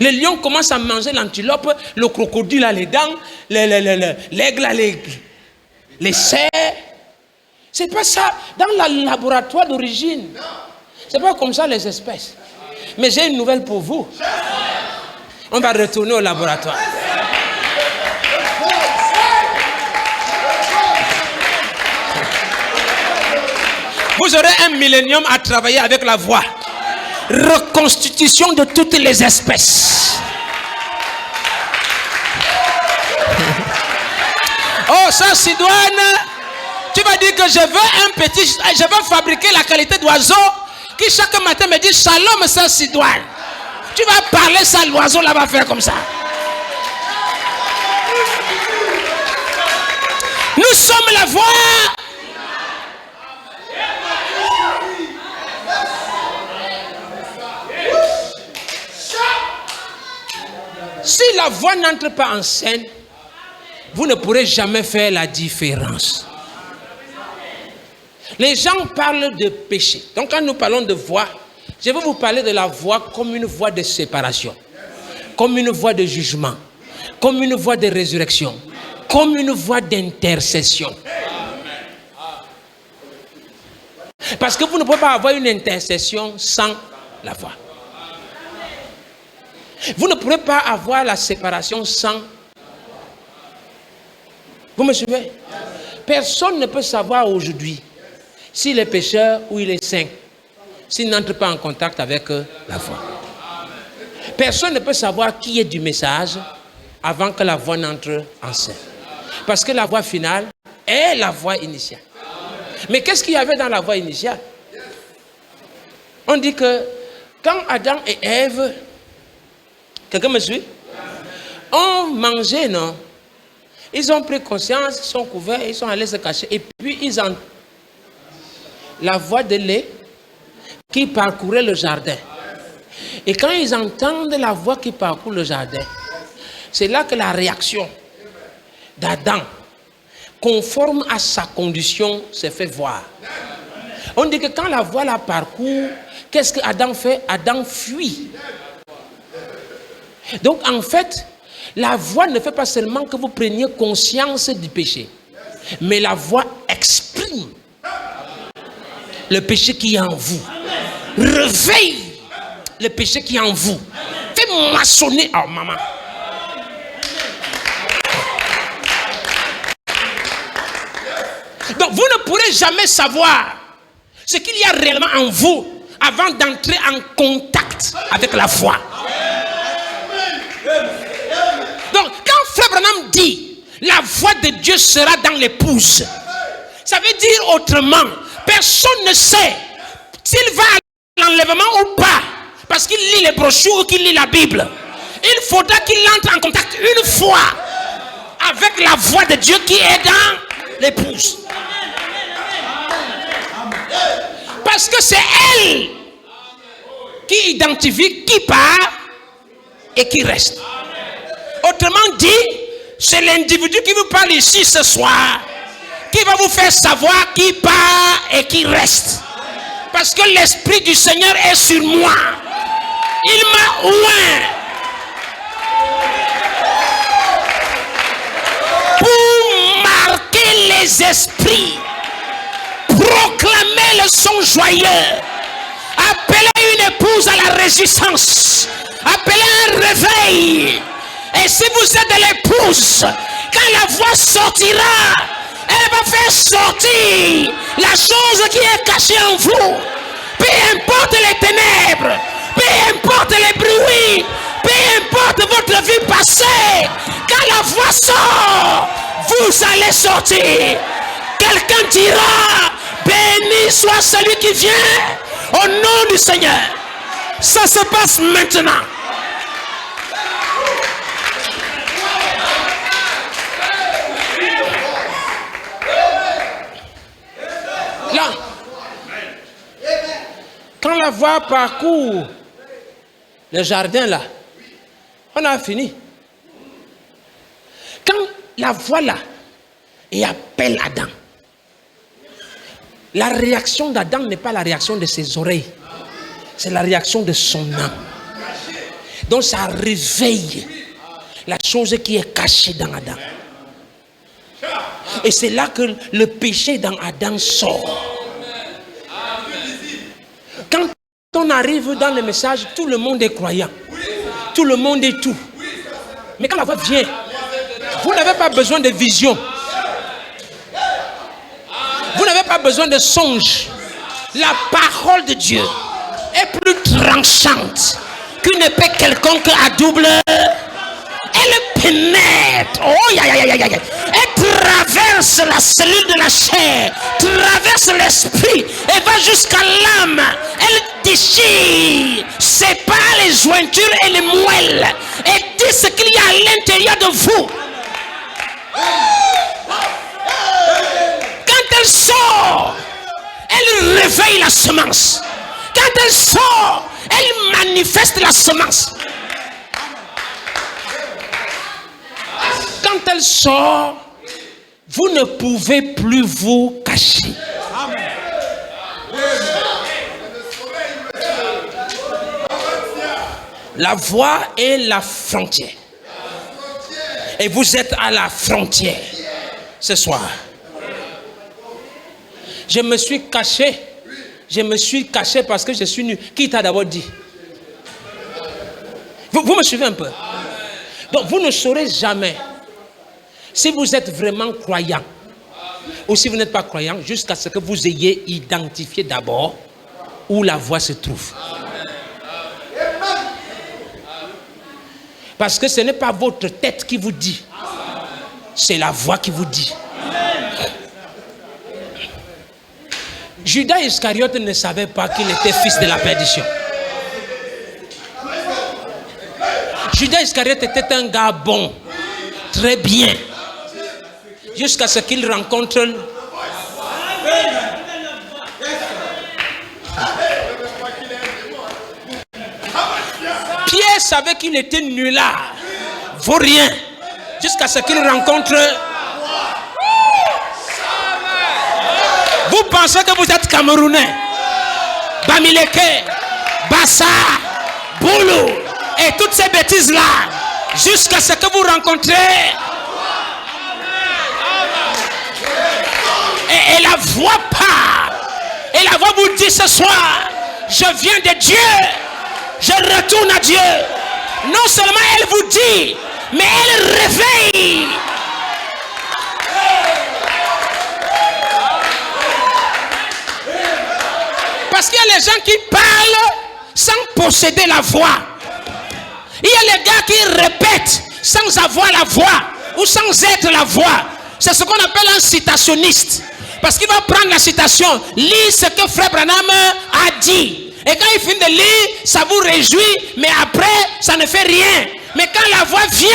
Le lion commence à manger l'antilope, le crocodile a les dents, l'aigle a les serres. C'est pas ça dans le laboratoire d'origine. C'est pas comme ça les espèces. Mais j'ai une nouvelle pour vous. On va retourner au laboratoire. Vous aurez un millénium à travailler avec la voix. reconstitution de toutes les espèces. Oh, ça, Sidoine, tu vas dire que je veux fabriquer la qualité d'oiseau qui chaque matin me dit shalom, ça, Sidoine. Tu vas parler ça, l'oiseau là va faire comme ça. Nous sommes la voix. Si la voix n'entre pas en scène, vous ne pourrez jamais faire la différence. Les gens parlent de péché. Donc quand nous parlons de voix, je vais vous parler de la voix comme une voix de séparation, comme une voix de jugement, comme une voix de résurrection, comme une voix d'intercession. Parce que vous ne pouvez pas avoir une intercession sans la voix. Vous ne pourrez pas avoir la séparation sans... Vous me suivez? Personne ne peut savoir aujourd'hui s'il est pécheur ou il est saint, s'il n'entre pas en contact avec la voix. Personne ne peut savoir qui est du message avant que la voix n'entre en scène. Parce que la voix finale est la voix initiale. Mais qu'est-ce qu'il y avait dans la voix initiale? On dit que quand Adam et Ève, quelqu'un me suit, ont mangé, non? Ils ont pris conscience, ils sont couverts, ils sont allés se cacher. Et puis ils ont la voix de lait qui parcourait le jardin. Et quand ils entendent la voix qui parcourt le jardin, c'est là que la réaction d'Adam, conforme à sa condition, se fait voir. On dit que quand la voix la parcourt, qu'est-ce que Adam fait? Adam fuit. Donc en fait, la voix ne fait pas seulement que vous preniez conscience du péché, mais la voix exprime le péché qui est en vous. Réveille le péché qui est en vous. Fais maçonner. Oh maman. Donc vous ne pourrez jamais savoir ce qu'il y a réellement en vous avant d'entrer en contact avec la foi. Donc quand Frère Branham dit la voix de Dieu sera dans l'épouse, ça veut dire autrement, personne ne sait s'il va à l'enlèvement ou pas, parce qu'il lit les brochures ou qu'il lit la Bible. Il faudra qu'il entre en contact une fois avec la voix de Dieu qui est dans l'épouse. Parce que c'est elle qui identifie qui part et qui reste. Autrement dit, c'est l'individu qui vous parle ici ce soir qui va vous faire savoir qui part et qui reste. Parce que l'Esprit du Seigneur est sur moi. Il m'a oint pour marquer les esprits, proclamer le son joyeux, appeler une épouse à la résistance, appeler un réveil. Et si vous êtes de l'épouse, quand la voix sortira, elle va faire sortir la chose qui est cachée en vous. Peu importe les ténèbres, peu importe les bruits, peu importe votre vie passée, quand la voix sort, vous allez sortir. Quelqu'un dira, béni soit celui qui vient au nom du Seigneur. Ça se passe maintenant. Là, quand la voix parcourt le jardin là, on a fini. Quand la voix là et appelle Adam, la réaction d'Adam n'est pas la réaction de ses oreilles, c'est la réaction de son âme. Donc ça réveille la chose qui est cachée dans Adam. Et c'est là que le péché dans Adam sort. Quand on arrive dans le message, tout le monde est croyant. Tout le monde est tout. Mais quand la voix vient, vous n'avez pas besoin de vision. Vous n'avez pas besoin de songe. La parole de Dieu est plus tranchante qu'une épée quelconque à double. Elle pénètre. Oh, elle traverse la cellule de la chair, traverse l'esprit et va jusqu'à l'âme. Elle déchire, sépare les jointures et les moelles et dit ce qu'il y a à l'intérieur de vous. Quand elle sort, elle réveille la semence. Quand elle sort, elle manifeste la semence. Quand elle sort, vous ne pouvez plus vous cacher. La voie est la frontière. Et vous êtes à la frontière ce soir. Je me suis caché. Je me suis caché parce que je suis nu. Qui t'a d'abord dit? Vous me suivez un peu? Donc vous ne saurez jamais si vous êtes vraiment croyant ou si vous n'êtes pas croyant jusqu'à ce que vous ayez identifié d'abord où la voie se trouve. Parce que ce n'est pas votre tête qui vous dit, c'est la voix qui vous dit. Judas Iscariote ne savait pas qu'il était fils de la perdition. Judas Iscariote était un gars bon, très bien, jusqu'à ce qu'il rencontre Pierre savait qu'il était nulard, vaut rien, jusqu'à ce qu'il rencontre. Vous pensez que vous êtes Camerounais, Bamileke, Bassa, Boulou et toutes ces bêtises-là, jusqu'à ce que vous rencontrez. Et la voix part. Et la voix vous dit ce soir, je viens de Dieu, je retourne à Dieu. Non seulement elle vous dit, mais elle réveille. Parce qu'il y a les gens qui parlent sans posséder la voix. Il y a les gars qui répètent sans avoir la voix ou sans être la voix. C'est ce qu'on appelle un citationniste. Parce qu'il va prendre la citation, lire ce que Frère Branham a dit. Et quand il finit de lire, ça vous réjouit, mais après, ça ne fait rien. Mais quand la voix vient,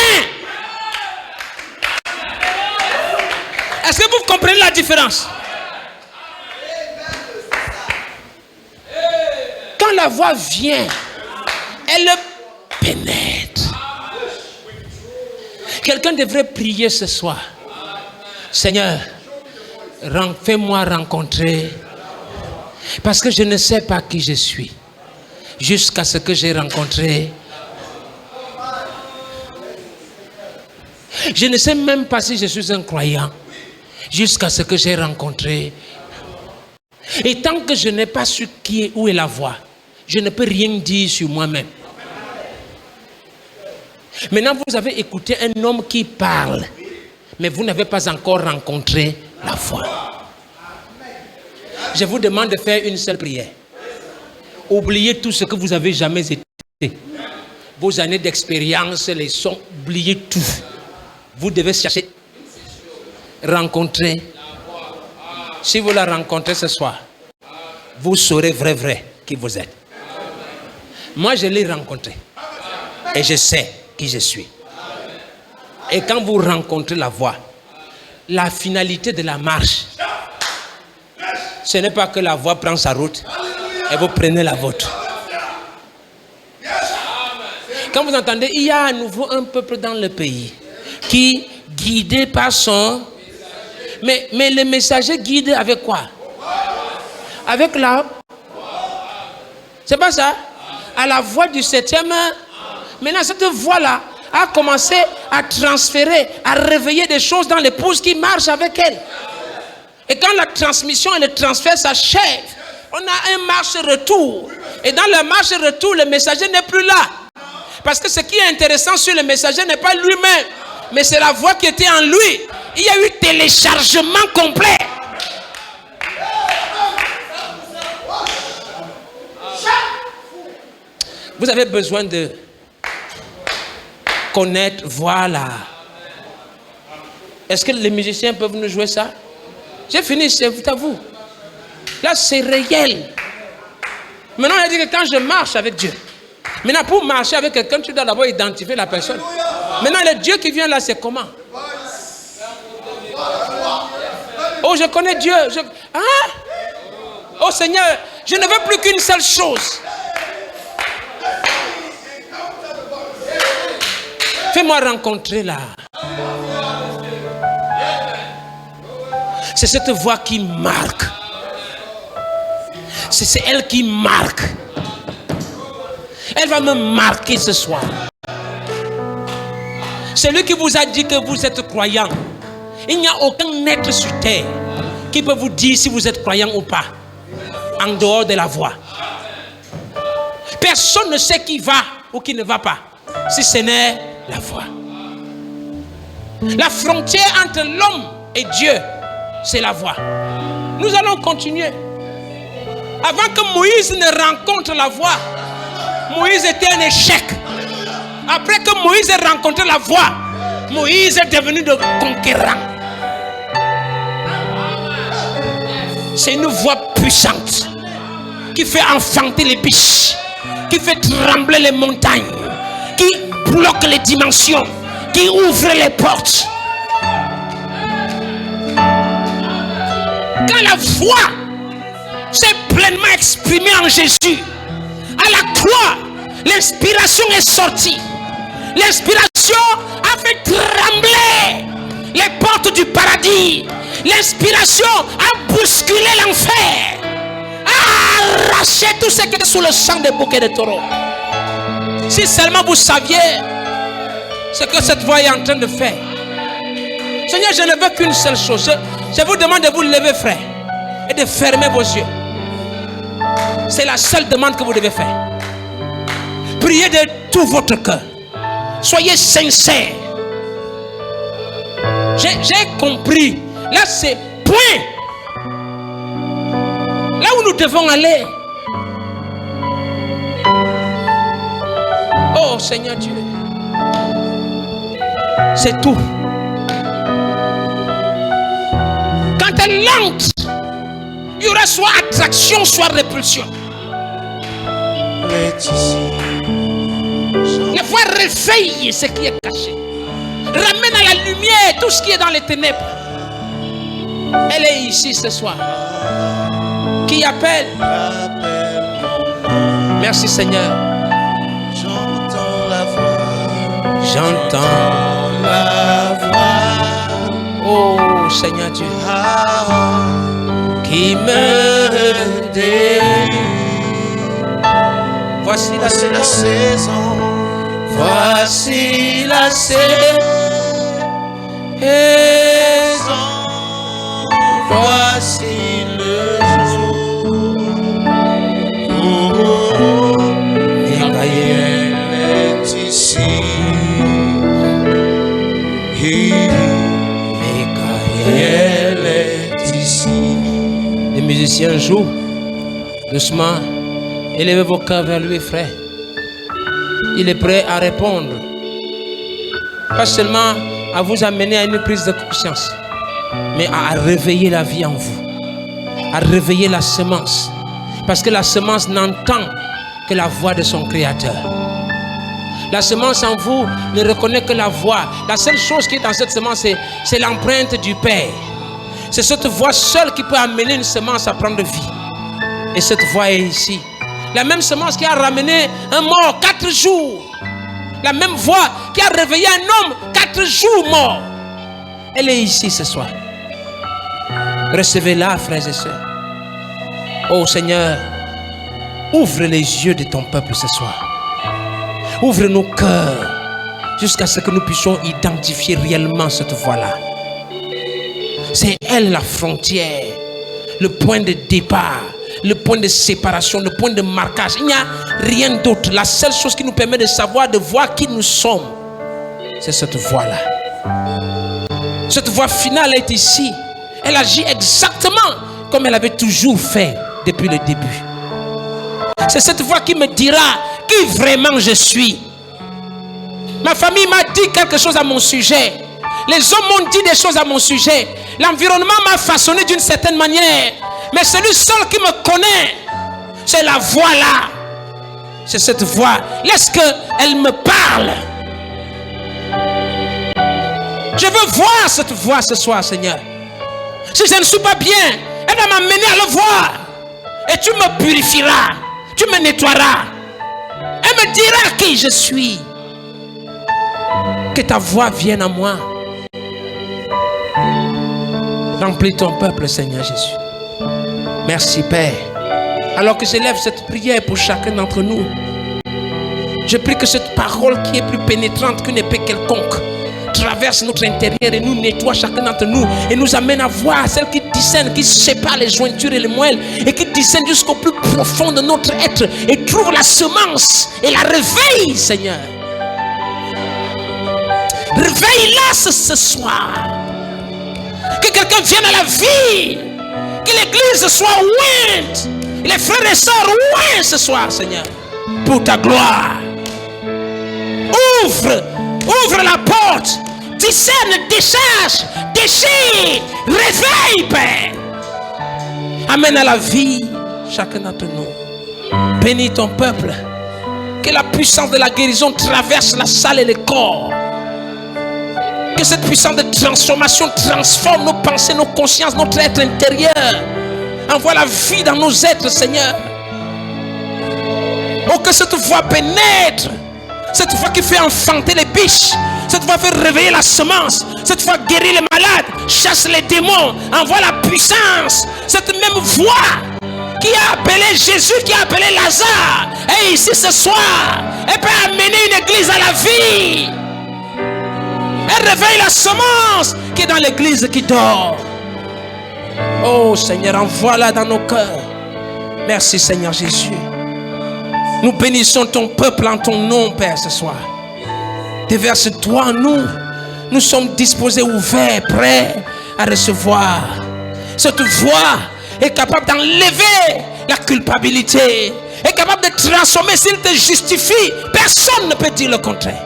est-ce que vous comprenez la différence? Quand la voix vient, elle pénètre. Quelqu'un devrait prier ce soir. Seigneur, fais-moi rencontrer, parce que je ne sais pas qui je suis, jusqu'à ce que j'ai rencontré. Je ne sais même pas si je suis un croyant, jusqu'à ce que j'ai rencontré. Et tant que je n'ai pas su où est la voie, je ne peux rien dire sur moi-même. Maintenant, vous avez écouté un homme qui parle, mais vous n'avez pas encore rencontré la foi. Je vous demande de faire une seule prière. Oubliez tout ce que vous avez jamais été. Vos années d'expérience, les sons, oubliez tout. Vous devez chercher, rencontrer. Si vous la rencontrez ce soir, vous saurez vrai qui vous êtes. Moi, je l'ai rencontré. Et je sais qui je suis. Et quand vous rencontrez la voie, la finalité de la marche, ce n'est pas que la voie prend sa route et vous prenez la vôtre. Quand vous entendez, il y a à nouveau un peuple dans le pays qui, guidé par son... Mais le messager guide avec quoi? Avec la... C'est pas ça? À la voix du 7e. Maintenant, cette voix-là a commencé à transférer, à réveiller des choses dans l'épouse qui marche avec elle. Et quand la transmission et le transfert s'achèvent, on a un marche-retour. Et dans le marche-retour, le messager n'est plus là. Parce que ce qui est intéressant sur le messager n'est pas lui-même, mais c'est la voix qui était en lui. Il y a eu téléchargement complet. Vous avez besoin de connaître, voilà. Est-ce que les musiciens peuvent nous jouer ça? J'ai fini, c'est à vous. Là, c'est réel. Maintenant, il a dit que quand je marche avec Dieu, maintenant, pour marcher avec quelqu'un, tu dois d'abord identifier la personne. Maintenant, le Dieu qui vient là, c'est comment? Oh, je connais Dieu. Hein? Oh Seigneur, je ne veux plus qu'une seule chose. Fais-moi rencontrer là. C'est cette voix qui marque. C'est elle qui marque. Elle va me marquer ce soir. C'est lui qui vous a dit que vous êtes croyant. Il n'y a aucun être sur terre qui peut vous dire si vous êtes croyant ou pas. En dehors de la voix. Personne ne sait qui va ou qui ne va pas. Si ce n'est la voix. La frontière entre l'homme et Dieu, c'est la voix. Nous allons continuer. Avant que Moïse ne rencontre la voix, Moïse était un échec. Après que Moïse ait rencontré la voix, Moïse est devenu de conquérant. C'est une voix puissante qui fait enfanter les biches, qui fait trembler les montagnes, qui bloque les dimensions, qui ouvre les portes. Quand la voix s'est pleinement exprimée en Jésus, à la croix, l'inspiration est sortie. L'inspiration a fait trembler les portes du paradis. L'inspiration a bousculé l'enfer, a arraché tout ce qui est sous le sang des bouquets de taureaux. Si seulement vous saviez ce que cette voix est en train de faire. Seigneur, je ne veux qu'une seule chose. Je vous demande de vous lever, frère, et de fermer vos yeux. C'est la seule demande que vous devez faire. Priez de tout votre cœur. Soyez sincères. J'ai compris. Là, c'est point. Là où nous devons aller. Oh Seigneur Dieu. C'est tout. Quand elle lente, il y aura soit attraction, soit répulsion. La voix réveille ce qui est caché. Ramène à la lumière tout ce qui est dans les ténèbres. Elle est ici ce soir. Qui appelle? Merci Seigneur. J'entends la voix. J'entends la voix. Oh Seigneur Dieu. Qui me dit. Voici la saison. Voici la saison. Voici le jour. Michael est ici. Michael est ici. Les musiciens jouent doucement. Élevez vos cœurs vers lui, frère. Il est prêt à répondre. Pas seulement à vous amener à une prise de conscience, mais à réveiller la vie en vous. À réveiller la semence. Parce que la semence n'entend que la voix de son Créateur. La semence en vous ne reconnaît que la voix. La seule chose qui est dans cette semence, c'est l'empreinte du Père. C'est cette voix seule qui peut amener une semence à prendre vie. Et cette voix est ici. La même semence qui a ramené un mort 4 jours. La même voix qui a réveillé un homme 4 jours mort. Elle est ici ce soir. Recevez-la, frères et sœurs. Oh Seigneur, ouvre les yeux de ton peuple ce soir. Ouvre nos cœurs jusqu'à ce que nous puissions identifier réellement cette voix-là. C'est elle la frontière, le point de départ, le point de séparation, le point de marquage. Il n'y a rien d'autre. La seule chose qui nous permet de savoir, de voir qui nous sommes, c'est cette voix-là. Cette voix finale est ici. Elle agit exactement comme elle avait toujours fait depuis le début. C'est cette voix qui me dira qui vraiment je suis. Ma famille m'a dit quelque chose à mon sujet. Les hommes m'ont dit des choses à mon sujet. L'environnement m'a façonné d'une certaine manière. Mais celui seul qui me connaît, c'est la voix là. C'est cette voix. Laisse qu'elle me parle. Je veux voir cette voix ce soir, Seigneur. Si je ne suis pas bien, elle va m'amener à le voir. Et tu me purifieras. Tu me nettoieras. Elle me dira qui je suis. Que ta voix vienne à moi. Remplis ton peuple, Seigneur Jésus. Merci, Père. Alors que j'élève cette prière pour chacun d'entre nous, je prie que cette parole qui est plus pénétrante qu'une épée quelconque traverse notre intérieur et nous nettoie chacun d'entre nous et nous amène à voir celle qui discerne, qui sépare les jointures et les moelles et qui discerne jusqu'au plus profond de notre être et trouve la semence et la réveille, Seigneur. Réveille-la ce soir. Que quelqu'un vienne à la vie. Que l'église soit ouverte. Et les frères et sœurs ouverts ce soir, Seigneur. Pour ta gloire. Ouvre la porte. Discerne, décharge, déchire. Réveille, Père. Amène à la vie chacun d'entre nous. Bénis ton peuple. Que la puissance de la guérison traverse la salle et le corps. Que cette puissance de transformation transforme nos pensées, nos consciences, notre être intérieur. Envoie la vie dans nos êtres, Seigneur. Oh, que cette voix pénètre. Cette voix qui fait enfanter les biches. Cette voix fait réveiller la semence. Cette voix guérit les malades, chasse les démons, envoie la puissance. Cette même voix qui a appelé Jésus, qui a appelé Lazare, et ici ce soir, elle peut amener une église à la vie. Elle réveille la semence qui est dans l'église qui dort. Oh Seigneur, envoie-la dans nos cœurs. Merci Seigneur Jésus. Nous bénissons ton peuple en ton nom, Père, ce soir. Déverse-toi en nous. Nous sommes disposés, ouverts, prêts à recevoir. Cette voix est capable d'enlever la culpabilité. Est capable de transformer. S'il te justifie, personne ne peut dire le contraire.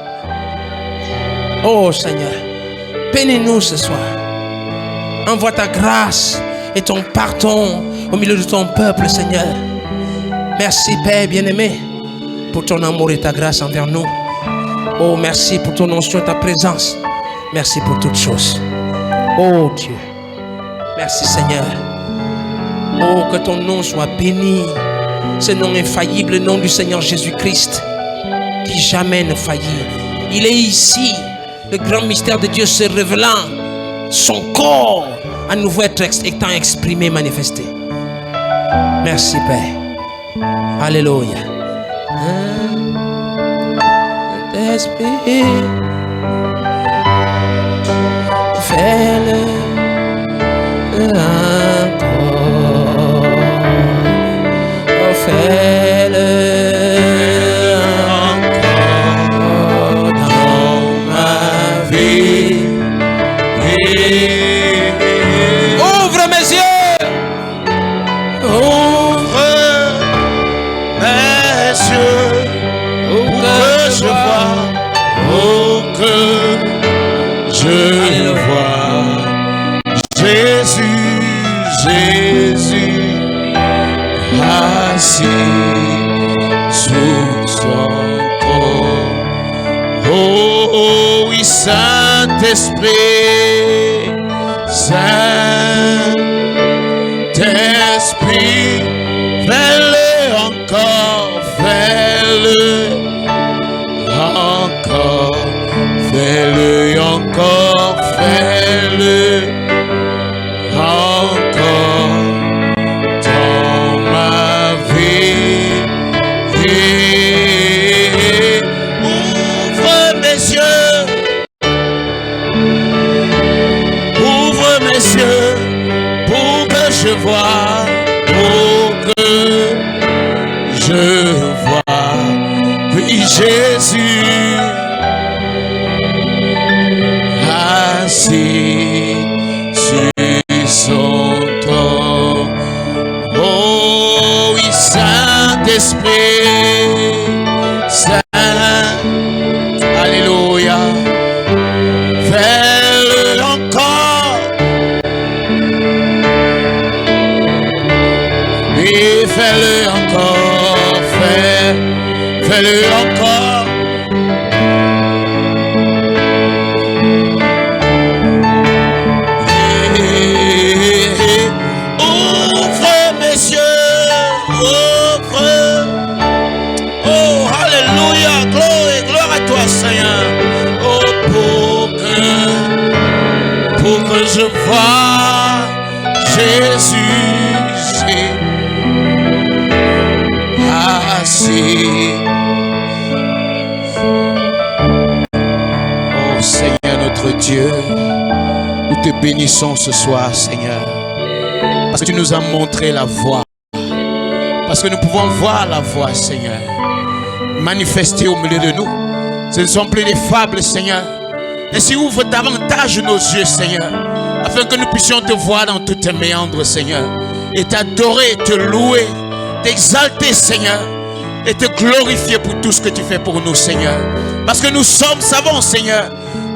Oh Seigneur, bénis-nous ce soir. Envoie ta grâce et ton pardon au milieu de ton peuple, Seigneur. Merci Père bien-aimé pour ton amour et ta grâce envers nous. Oh merci pour ton onction et ta présence. Merci pour toutes choses. Oh Dieu, merci Seigneur. Oh que ton nom soit béni. Ce nom infaillible, le nom du Seigneur Jésus-Christ, qui jamais ne faillit. Il est ici. Le grand mystère de Dieu se révélant, son corps à nouveau étant exprimé, manifesté. Merci Père. Alléluia. Esprit, fais-le encore. Oh, fais-le. Ouvre mes yeux. Ouvre mes yeux pour que je vois. Oh que je vois Jésus, Jésus assis sous son trône. Oh oui, Saint-Esprit, Saint-Esprit, fais-le encore, fais-le encore, fais-le encore, fais-le encore dans ma vie. Ouvre mes yeux, ouvre mes yeux pour que je vois, pour que je vois, oui Jésus assis sur son trône. Oh oui Saint-Esprit, fais-le encore, fais-le encore. Ouvre mes yeux, ouvre. Oh, alléluia, gloire à toi, Seigneur. Oh, pour que je voie Jésus assis. Oh, Seigneur notre Dieu, nous te bénissons ce soir, Seigneur, parce que tu nous as montré la voie, parce que nous pouvons voir la voie, Seigneur, manifestée au milieu de nous. Ce ne sont plus des fables, Seigneur. Ainsi ouvre davantage nos yeux, Seigneur, afin que nous puissions te voir dans tous tes méandres, Seigneur, et t'adorer, te louer, t'exalter, Seigneur, et te glorifier pour tout ce que tu fais pour nous, Seigneur. Parce que nous savons, Seigneur,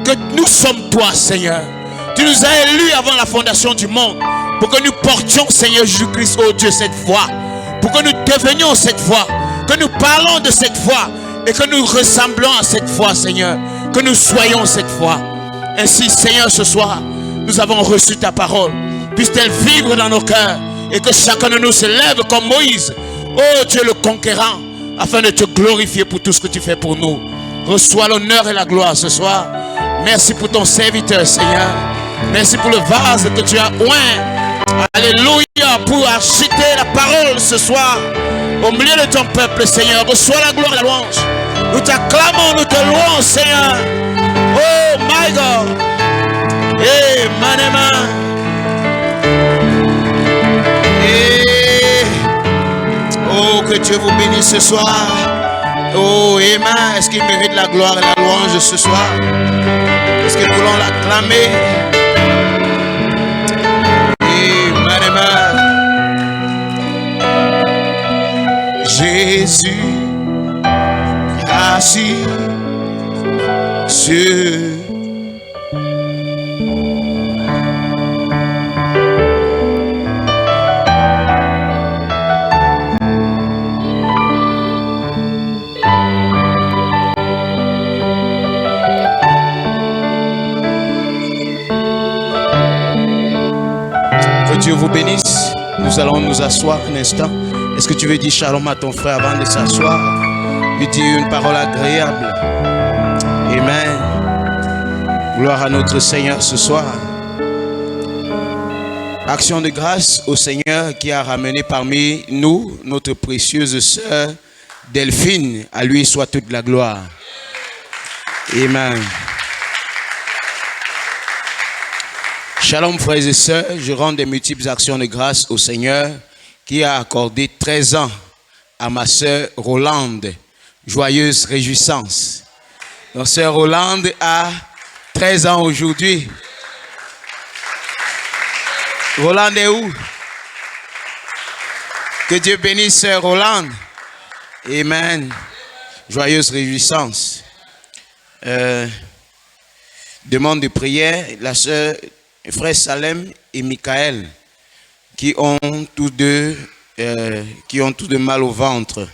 que nous sommes toi, Seigneur. Tu nous as élus avant la fondation du monde pour que nous portions, Seigneur Jésus-Christ, oh Dieu, cette voie, pour que nous devenions cette voie, que nous parlons de cette voie et que nous ressemblons à cette voie, Seigneur, que nous soyons cette voie. Ainsi, Seigneur, ce soir, nous avons reçu ta parole. Puisse-t-elle vivre dans nos cœurs et que chacun de nous se lève comme Moïse, oh Dieu le conquérant, afin de te glorifier pour tout ce que tu fais pour nous. Reçois l'honneur et la gloire ce soir. Merci pour ton serviteur, Seigneur. Merci pour le vase que tu as oint. Alléluia, pour agiter la parole ce soir au milieu de ton peuple, Seigneur. Reçois la gloire et la louange. Nous t'acclamons, nous te louons, Seigneur. Oh my God. Hey, manema. Hey. Oh, que Dieu vous bénisse ce soir. Oh, Emma, est-ce qu'il mérite la gloire et la louange ce soir? Est-ce que nous voulons l'acclamer? Et Manema, Jésus assis sur Dieu vous bénisse. Nous allons nous asseoir un instant. Est-ce que tu veux dire shalom à ton frère avant de s'asseoir? Lui dire une parole agréable. Amen. Gloire à notre Seigneur ce soir. Action de grâce au Seigneur qui a ramené parmi nous notre précieuse sœur Delphine. À lui soit toute la gloire. Amen. Shalom frères et sœurs, je rends des multiples actions de grâce au Seigneur qui a accordé 13 ans à ma sœur Rolande. Joyeuse réjouissance. Notre sœur Rolande a 13 ans aujourd'hui. Rolande est où? Que Dieu bénisse sœur Rolande. Amen. Joyeuse réjouissance. Demande de prière, la sœur frère Salem et Michael qui ont tous deux mal au ventre.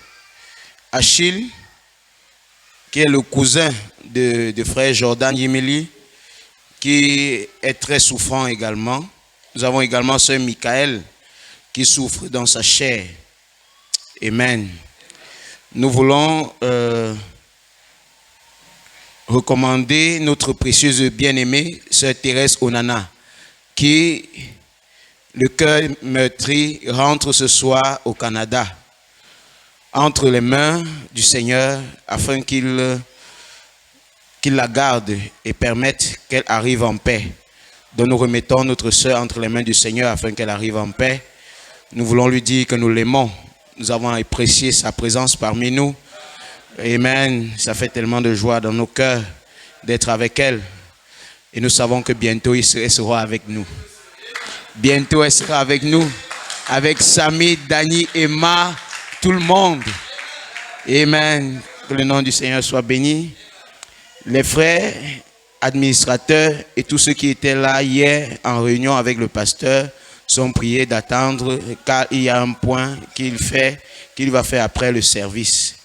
Achille, qui est le cousin de frère Jordan Yemeli, qui est très souffrant également. Nous avons également sœur Michael qui souffre dans sa chair. Amen. Nous voulons recommander notre précieuse bien-aimée sœur Thérèse Onana, qui, le cœur meurtri, rentre ce soir au Canada, entre les mains du Seigneur, afin qu'il la garde et permette qu'elle arrive en paix. Donc nous remettons notre sœur entre les mains du Seigneur afin qu'elle arrive en paix. Nous voulons lui dire que nous l'aimons. Nous avons apprécié sa présence parmi nous. Amen. Ça fait tellement de joie dans nos cœurs d'être avec elle. Et nous savons que bientôt, elle sera avec nous. Bientôt, elle sera avec nous. Avec Samy, Dani, Emma, tout le monde. Amen. Que le nom du Seigneur soit béni. Les frères, administrateurs et tous ceux qui étaient là hier en réunion avec le pasteur sont priés d'attendre car il y a un point qu'il va faire après le service.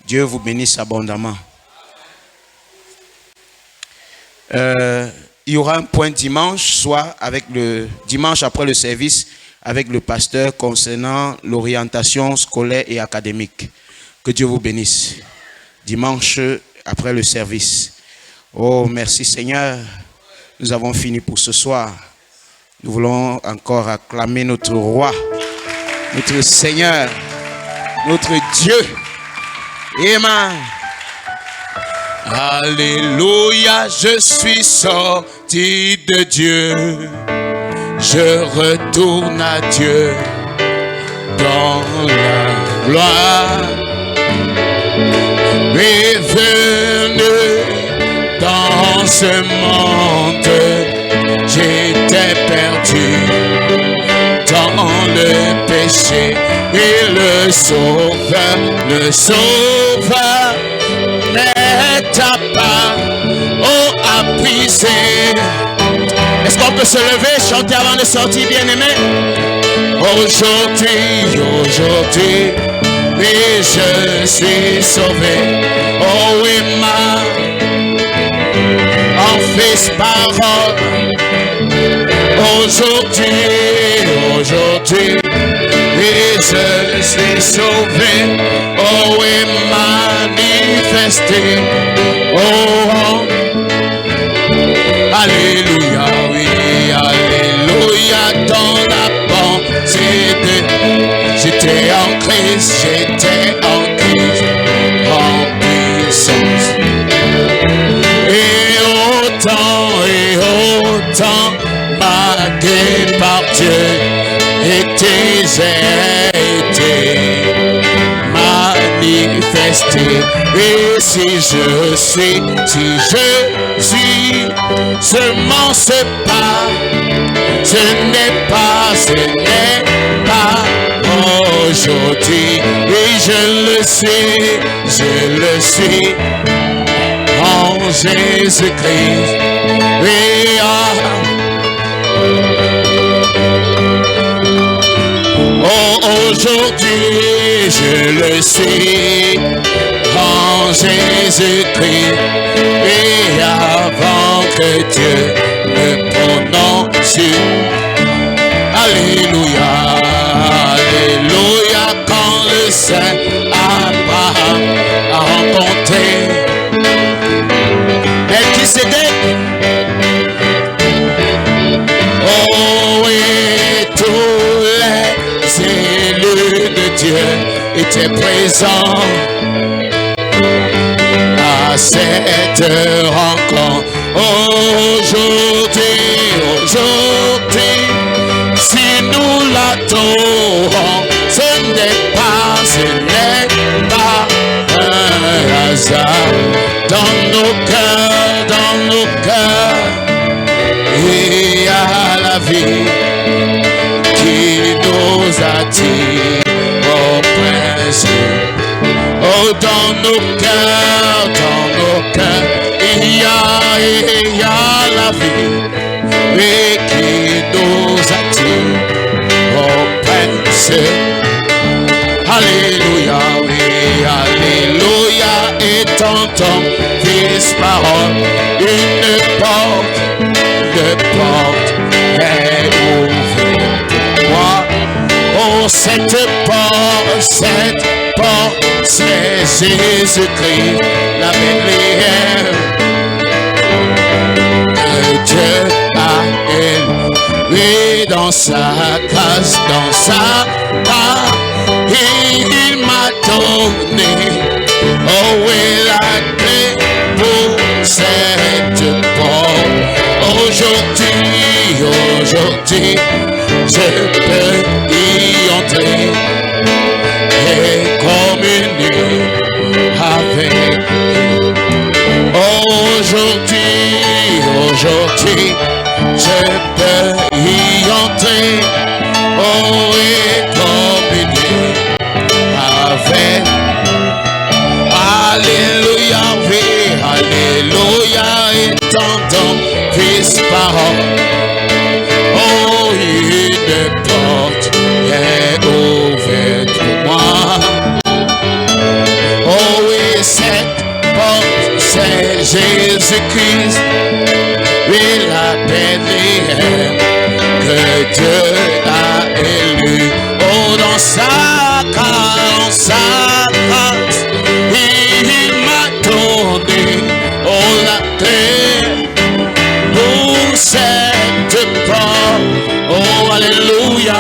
Dieu vous bénisse abondamment. Il y aura un point dimanche, soit avec le dimanche après le service, avec le pasteur concernant l'orientation scolaire et académique. Que Dieu vous bénisse. Dimanche après le service. Oh, merci Seigneur. Nous avons fini pour ce soir. Nous voulons encore acclamer notre roi, notre Seigneur, notre Dieu. Amen. Alléluia, je suis sorti de Dieu. Je retourne à Dieu dans la gloire. Bienvenue dans ce monde. J'étais perdu dans le péché et le sauveur n'est à part, oh, à briser. Est-ce qu'on peut se lever, chanter avant de sortir, bien-aimé? Aujourd'hui, oui, je suis sauvé. Oh oui, en fils parole. Aujourd'hui, oui, je suis sauvé. Oh oui, manifesté. Oh, alléluia, oui, alléluia, dans la pensée de j'étais en Christ, en puissance. Et autant marqué par Dieu, et été manifesté. Et si je suis seulement ce n'est pas aujourd'hui. Et je le suis en Jésus-Christ. Et aujourd'hui, je le suis en Jésus-Christ. Et avant que Dieu me prononce, alléluia, alléluia, quand le Saint Abraham a rencontré Melchisédek. Oh, et tous les élus de Dieu étaient présents à cette rencontre. Aujourd'hui, si nous l'adorons, ce n'est pas un hasard. Dans nos cœurs, il y a la vie qui nous attire au prince. Oh, dans nos cœurs, il y a la vie qui nous attire au prince. Alléluia, oui, alléluia, et dans ton fils parole, une porte est ouverte pour moi. Oh, cette porte, c'est Jésus-Christ, la Bethléem que Dieu a élevé dans sa grâce, dans sa part. Il m'a donné, oh oui, la clé pour cette porte. Aujourd'hui, je peux y entrer et communier avec lui. Aujourd'hui, je peux y entrer, oh, et communier avec. Alléluia, oui, alléluia, et dans ton fils parole, oh, une Jésus-Christ, oui, la Bethléem que Dieu a élu. Oh, dans sa grâce, il m'a donné, oh, la terre pour cette porte. Oh, alléluia.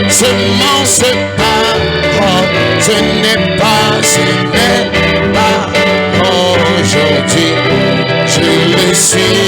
Semence parole, ce n'est pas aujourd'hui, je le suis.